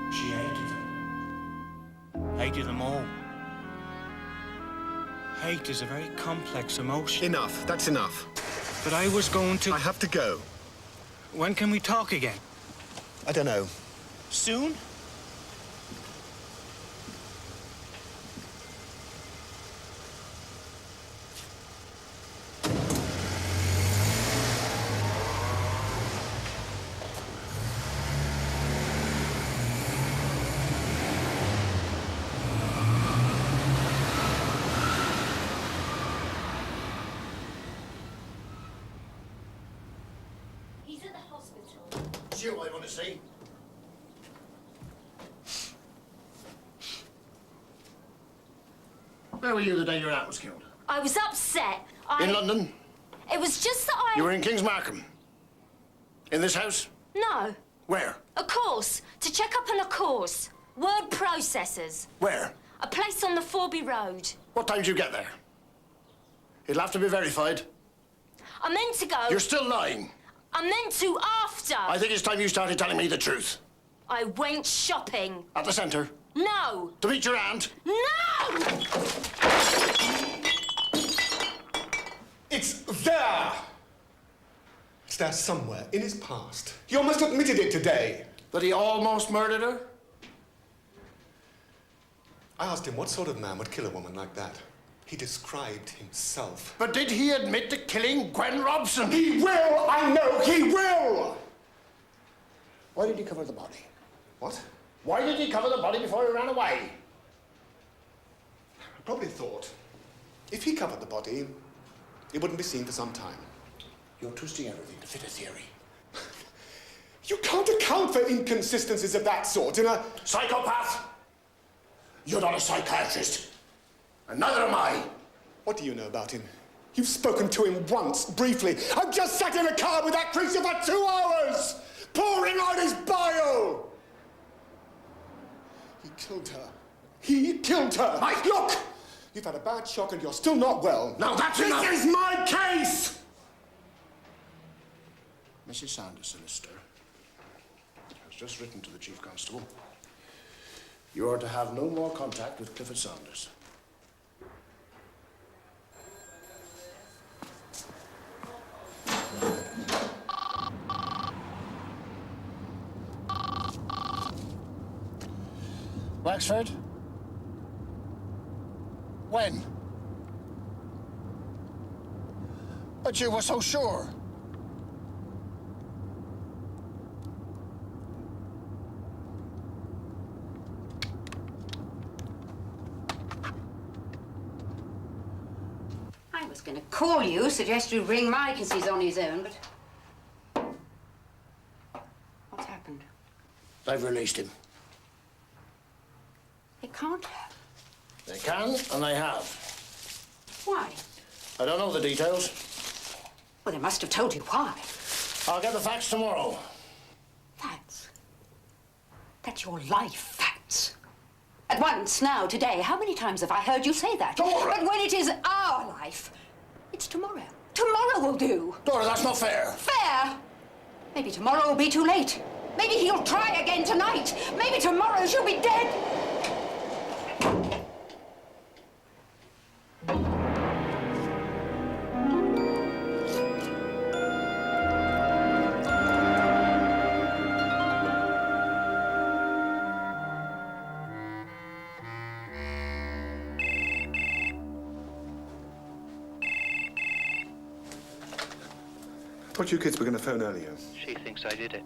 She hated them. Hated them all. Hate is a very complex emotion. Enough. That's enough. But I was going to... I have to go. When can we talk again? I don't know. Soon? hospital. It's you I want to see. Where were you the day your aunt was killed? I was upset. In London? It was just that I... You were in Kings Markham? In this house? No. Where? A course. To check up on a course. Word processors. Where? A place on the Forby Road. What time did you get there? It'll have to be verified. I meant to go... You're still lying. I meant to after. I think it's time you started telling me the truth. I went shopping. At the centre? No. To meet your aunt? No! It's there! It's there somewhere, in his past. He almost admitted it today. That he almost murdered her? I asked him what sort of man would kill a woman like that. He described himself. But did he admit to killing Gwen Robson? He will! I know he will! Why did he cover the body? What? Why did he cover the body before he ran away? I probably thought if he covered the body, it wouldn't be seen for some time. You're twisting everything to fit a theory. You can't account for inconsistencies of that sort in a... Psychopath! You're not a psychiatrist. And neither am I. What do you know about him? You've spoken to him once, briefly. I've just sat in a car with that creature for 2 hours, pouring out his bile. He killed her. He killed her. Mike! Look! You've had a bad shock and you're still not well. Now that's enough! This is my case! Mrs. Sanders, solicitor, has just written to the Chief Constable. You are to have no more contact with Clifford Sanders. Wexford? When? But you were so sure. I was going to call you, suggest you ring Mike as he's on his own, but... What's happened? They've released him. It can't have. They can, and they have. Why? I don't know the details. Well, they must have told you why. I'll get the facts tomorrow. Facts? That's your life, facts. At once, now, today, how many times have I heard you say that? Dora! But when it is our life, it's tomorrow. Tomorrow will do. Dora, that's not fair. Fair? Maybe tomorrow will be too late. Maybe he'll try again tonight. Maybe tomorrow she'll be dead. I thought you kids were going to phone earlier. She thinks I did it.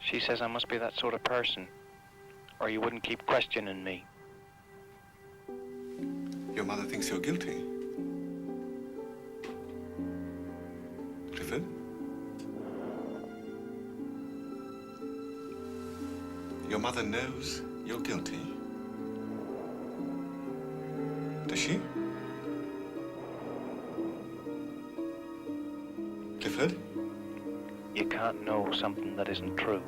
She says I must be that sort of person, or you wouldn't keep questioning me. Your mother thinks you're guilty. Clifford? Your mother knows you're guilty. Does she? Clifford? You can't know something that isn't true.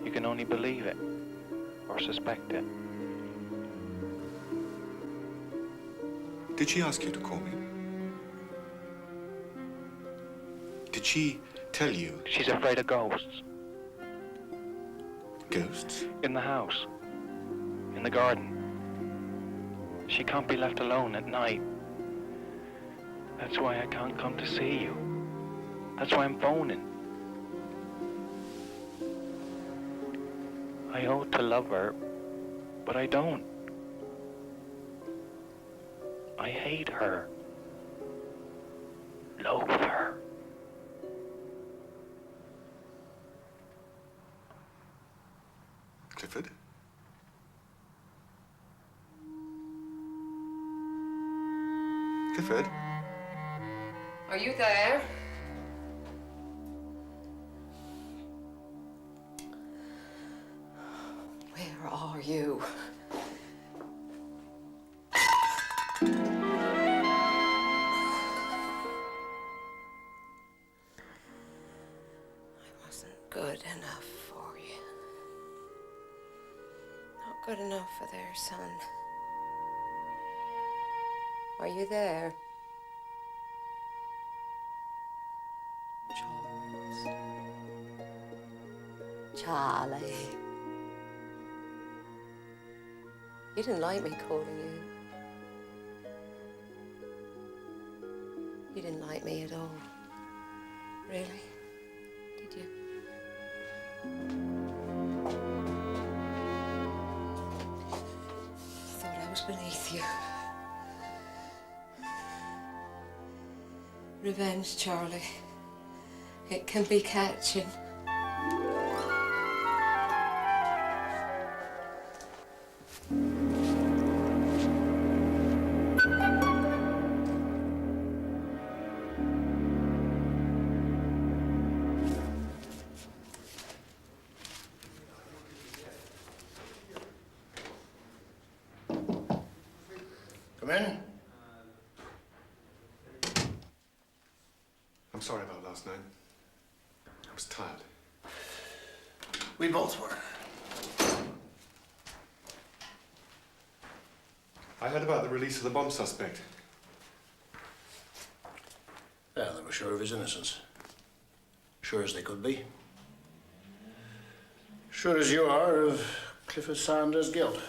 You can only believe it, or suspect it. Did she ask you to call me? Did she tell you? She's afraid of ghosts. Ghosts? In the house. In the garden. She can't be left alone at night. That's why I can't come to see you. That's why I'm phoning. I ought to love her, but I don't. I hate her. Loathe her. Clifford? Clifford? Are you there? Where are you? I wasn't good enough for you. Not good enough for their son. Are you there? Charlie. You didn't like me calling you. You didn't like me at all. Really? Did you? Thought I was beneath you. Revenge, Charlie. It can be catching. Come in. I'm sorry about last night. I was tired. We both were. I heard about the release of the bomb suspect. Yeah, they were sure of his innocence. Sure as they could be. Sure as you are of Clifford Sanders' guilt.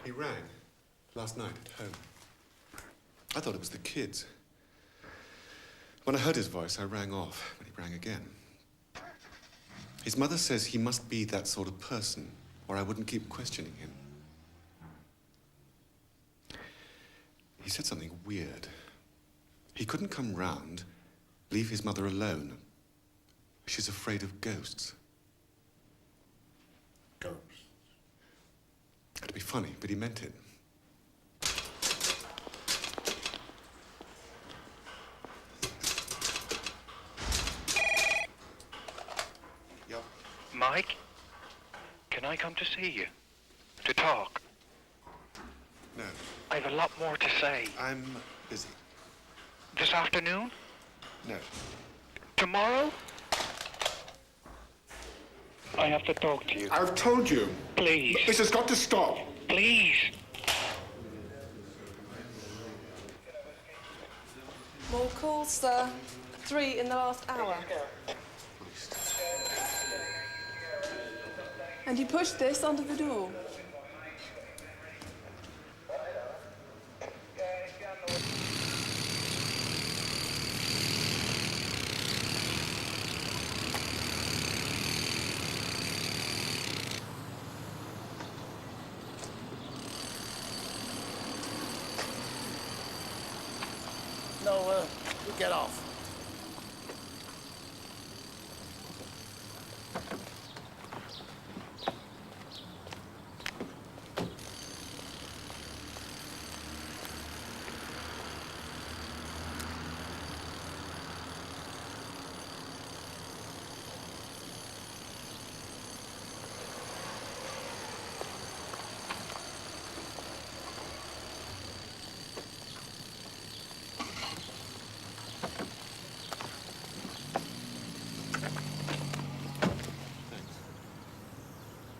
He rang last night at home. I thought it was the kids. When I heard his voice, I rang off, but he rang again. His mother says he must be that sort of person, or I wouldn't keep questioning him. He said something weird. He couldn't come round, leave his mother alone. She's afraid of ghosts. Ghosts? To be funny, but he meant it. Yep. Mike, can I come to see you? To talk? No. I've a lot more to say. I'm busy. This afternoon? No. Tomorrow? I have to talk to you. I've told you. Please. This has got to stop. Please. More calls, sir. 3 in the last hour. And you pushed this under the door. No, you get off.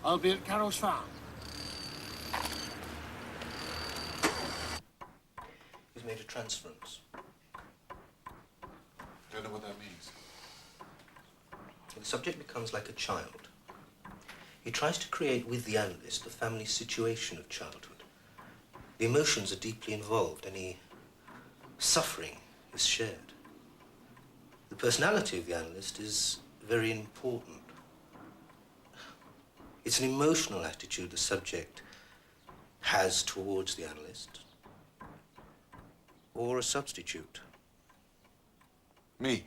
I'll be at Carroll's farm. He's made a transference. Don't know what that means. The subject becomes like a child. He tries to create with the analyst the family situation of childhood. The emotions are deeply involved. Any suffering is shared. The personality of the analyst is very important. It's an emotional attitude the subject has towards the analyst, or a substitute. Me?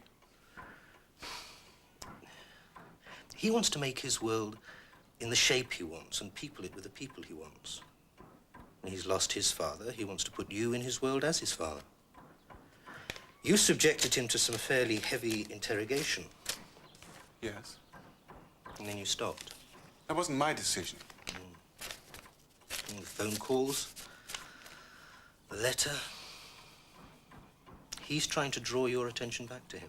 He wants to make his world in the shape he wants and people it with the people he wants. When he's lost his father, he wants to put you in his world as his father. You subjected him to some fairly heavy interrogation. Yes. And then you stopped. That wasn't my decision. And the phone calls, the letter. He's trying to draw your attention back to him.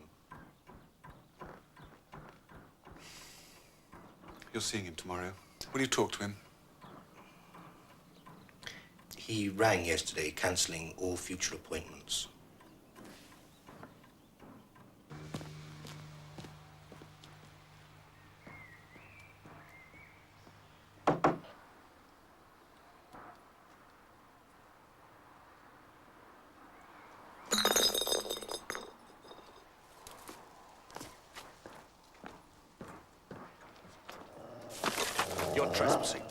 You're seeing him tomorrow. Will you talk to him? He rang yesterday, cancelling all future appointments. You're trespassing.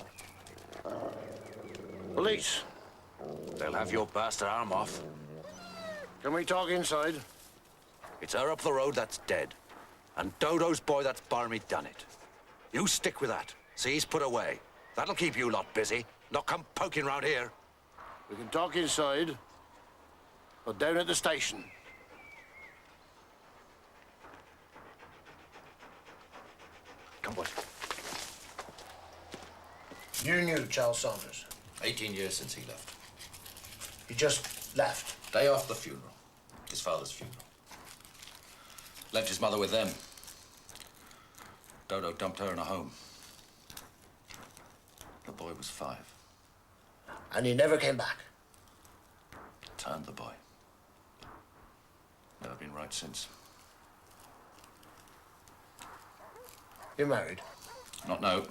Police. They'll have your bastard arm off. Can we talk inside? It's her up the road that's dead. And Dodo's boy that's Barmy done it. You stick with that. See he's put away. That'll keep you lot busy. Not come poking round here. We can talk inside, or down at the station. Come on. You knew Charles Saunders. 18 years since he left. He just left. Day after the funeral. His father's funeral. Left his mother with them. Dodo dumped her in a home. The boy was 5. And he never came back. Turned the boy. Never been right since. You married? Not no.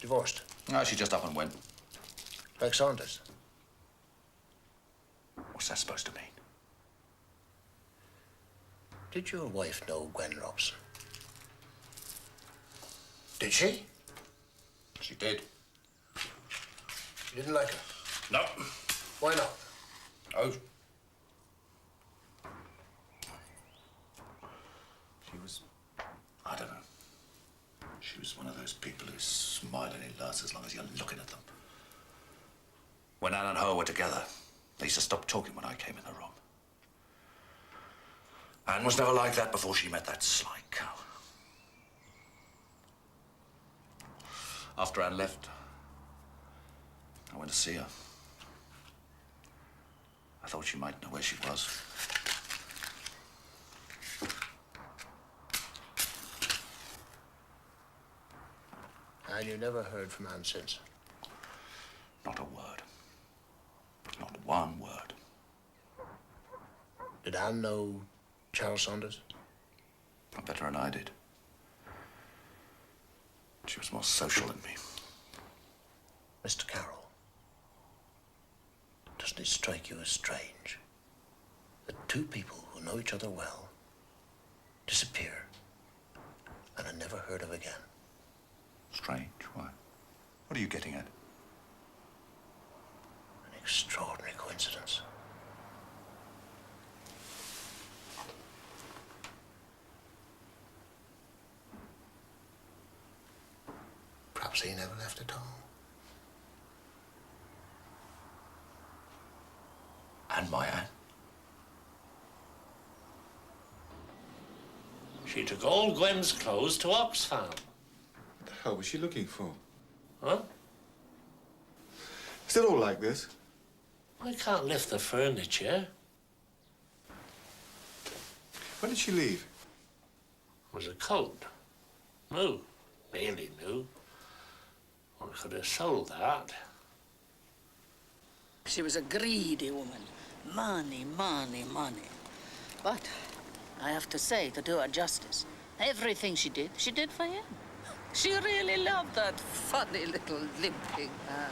Divorced? No, she just up and went. Like Saunders? What's that supposed to mean? Did your wife know Gwen Robson? Did she? She did. You didn't like her? No. Why not? Oh. She was... I don't know. She was one of those people who smile and it lasts as long as you're looking at them. When Anne and her were together, they used to stop talking when I came in the room. Anne was never like that before she met that sly cow. After Anne left, I went to see her. I thought she might know where she was. And you never heard from Anne since? Not a word. Not one word. Did Anne know Charles Saunders? Not better than I did. She was more social than me. Mr. Carroll, doesn't it strike you as strange that two people who know each other well disappear and are never heard of again? Strange? Why? What are you getting at? An extraordinary coincidence. Perhaps he never left at all. And my Anne? She took all Gwen's clothes to Oxfam. What the hell was she looking for? Huh? Is it all like this? I can't lift the furniture. When did she leave? It was a coat. New. Nearly new. I could have sold that. She was a greedy woman. Money, money, money. But I have to say, to do her justice, everything she did for him. She really loved that funny little limping man.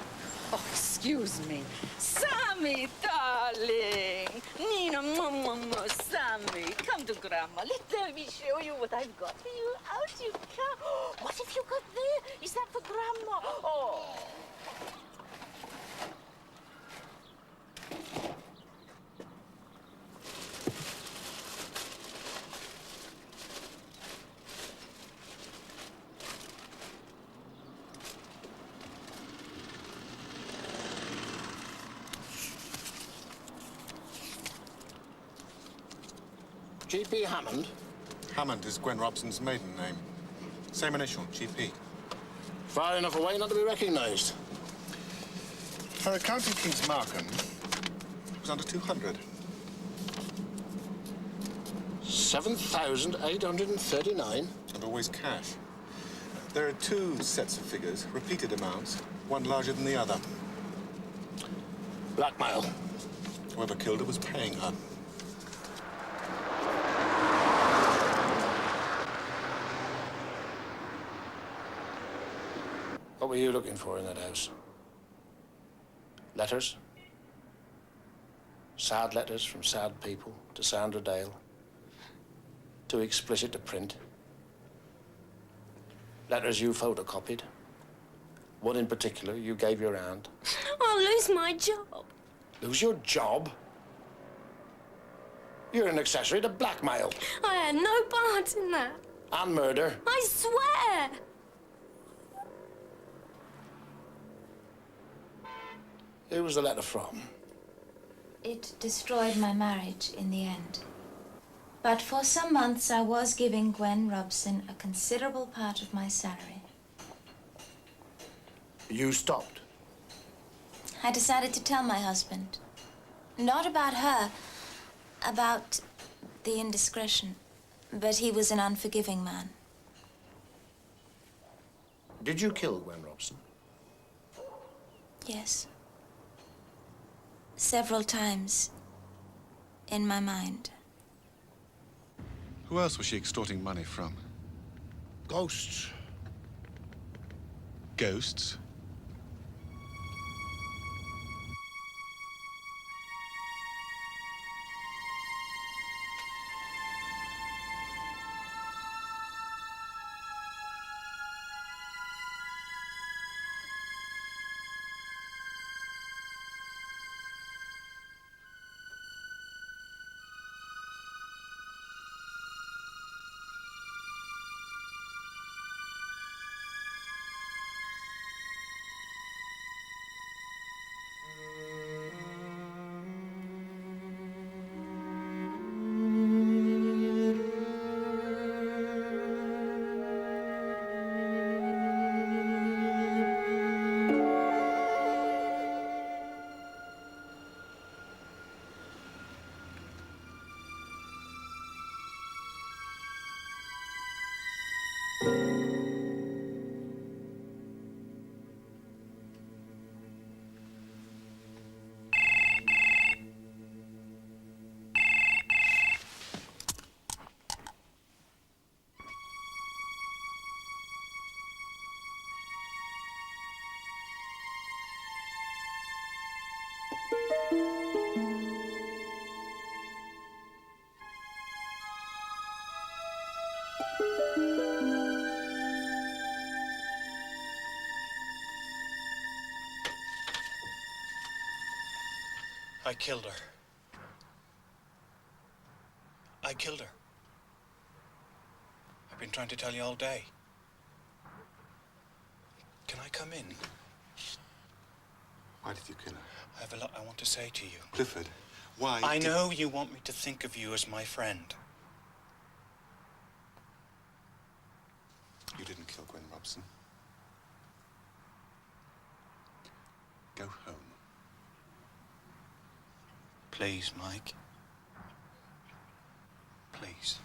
Oh, excuse me. Sam! Sammy, darling. Nina, mama, Sammy. Come to Grandma. Let me show you what I've got for you. Out you come. What have you got there? Is that for Grandma? Oh. G.P. Hammond? Hammond is Gwen Robson's maiden name. Same initial, G.P. Far enough away not to be recognised. Her account in King's Markham was under 200. 7,839? And always cash. There are two sets of figures, repeated amounts, one larger than the other. Blackmail. Whoever killed her was paying her. What were you looking for in that house? Letters? Sad letters from sad people to Sandra Dale. Too explicit to print. Letters you photocopied. One in particular you gave your aunt. I'll lose my job. Lose your job? You're an accessory to blackmail. I had no part in that. And murder. I swear. Who was the letter from? It destroyed my marriage in the end. But for some months I was giving Gwen Robson a considerable part of my salary. You stopped? I decided to tell my husband. Not about her, about the indiscretion. But he was an unforgiving man. Did you kill Gwen Robson? Yes. Several times. In my mind. Who else was she extorting money from? Ghosts. Ghosts? I killed her. I killed her. I've been trying to tell you all day. Can I come in? Why did you kill her? I have a lot I want to say to you. Clifford, why I know you want me to think of you as my friend. You didn't kill Gwen Robson. Go home. Please, Mike. Please.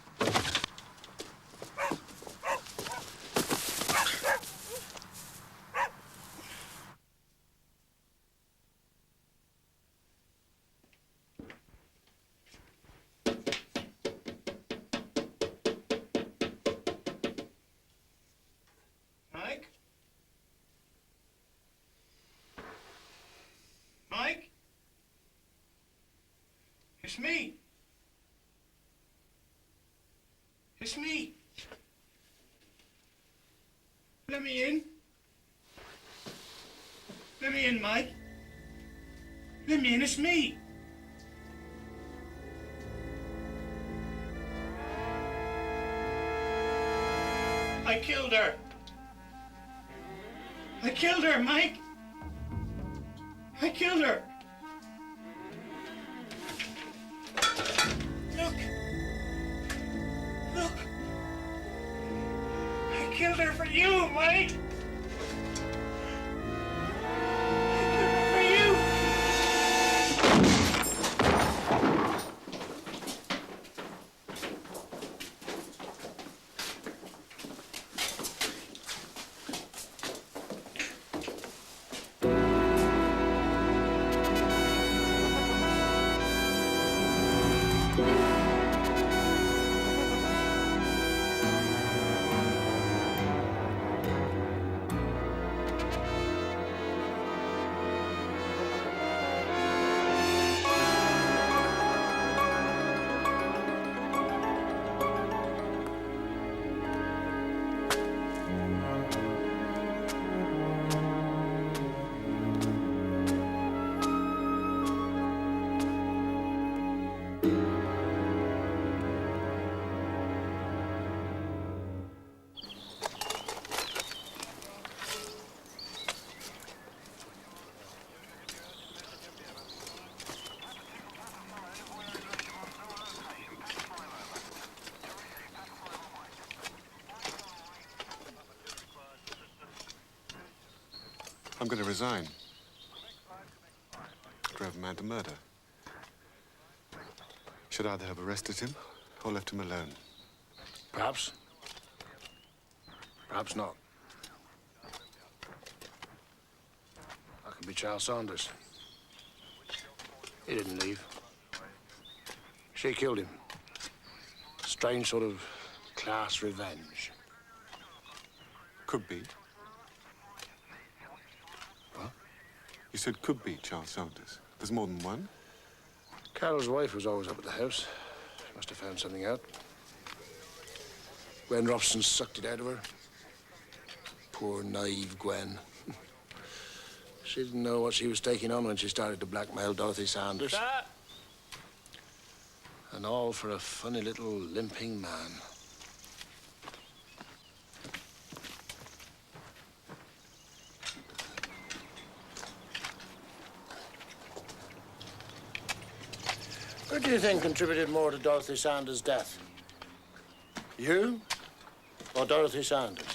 Mike? Mike? It's me. It's me. Let me in. Let me in, Mike. Let me in, it's me. I killed her. I killed her, Mike. I killed her. Look. Look. I killed her for you, Mike. I'm going to resign. Drove a man to murder. Should either have arrested him or left him alone. Perhaps. Perhaps not. I could be Charles Saunders. He didn't leave. She killed him. Strange sort of class revenge. Could be. What? You said could be Charles Saunders. There's more than one? Carol's wife was always up at the house. She must have found something out. Gwen Robson sucked it out of her. Poor, naive Gwen. She didn't know what she was taking on when she started to blackmail Dorothy Sanders. And all for a funny little limping man. Who do you think contributed more to Dorothy Sanders' death? You or Dorothy Sanders?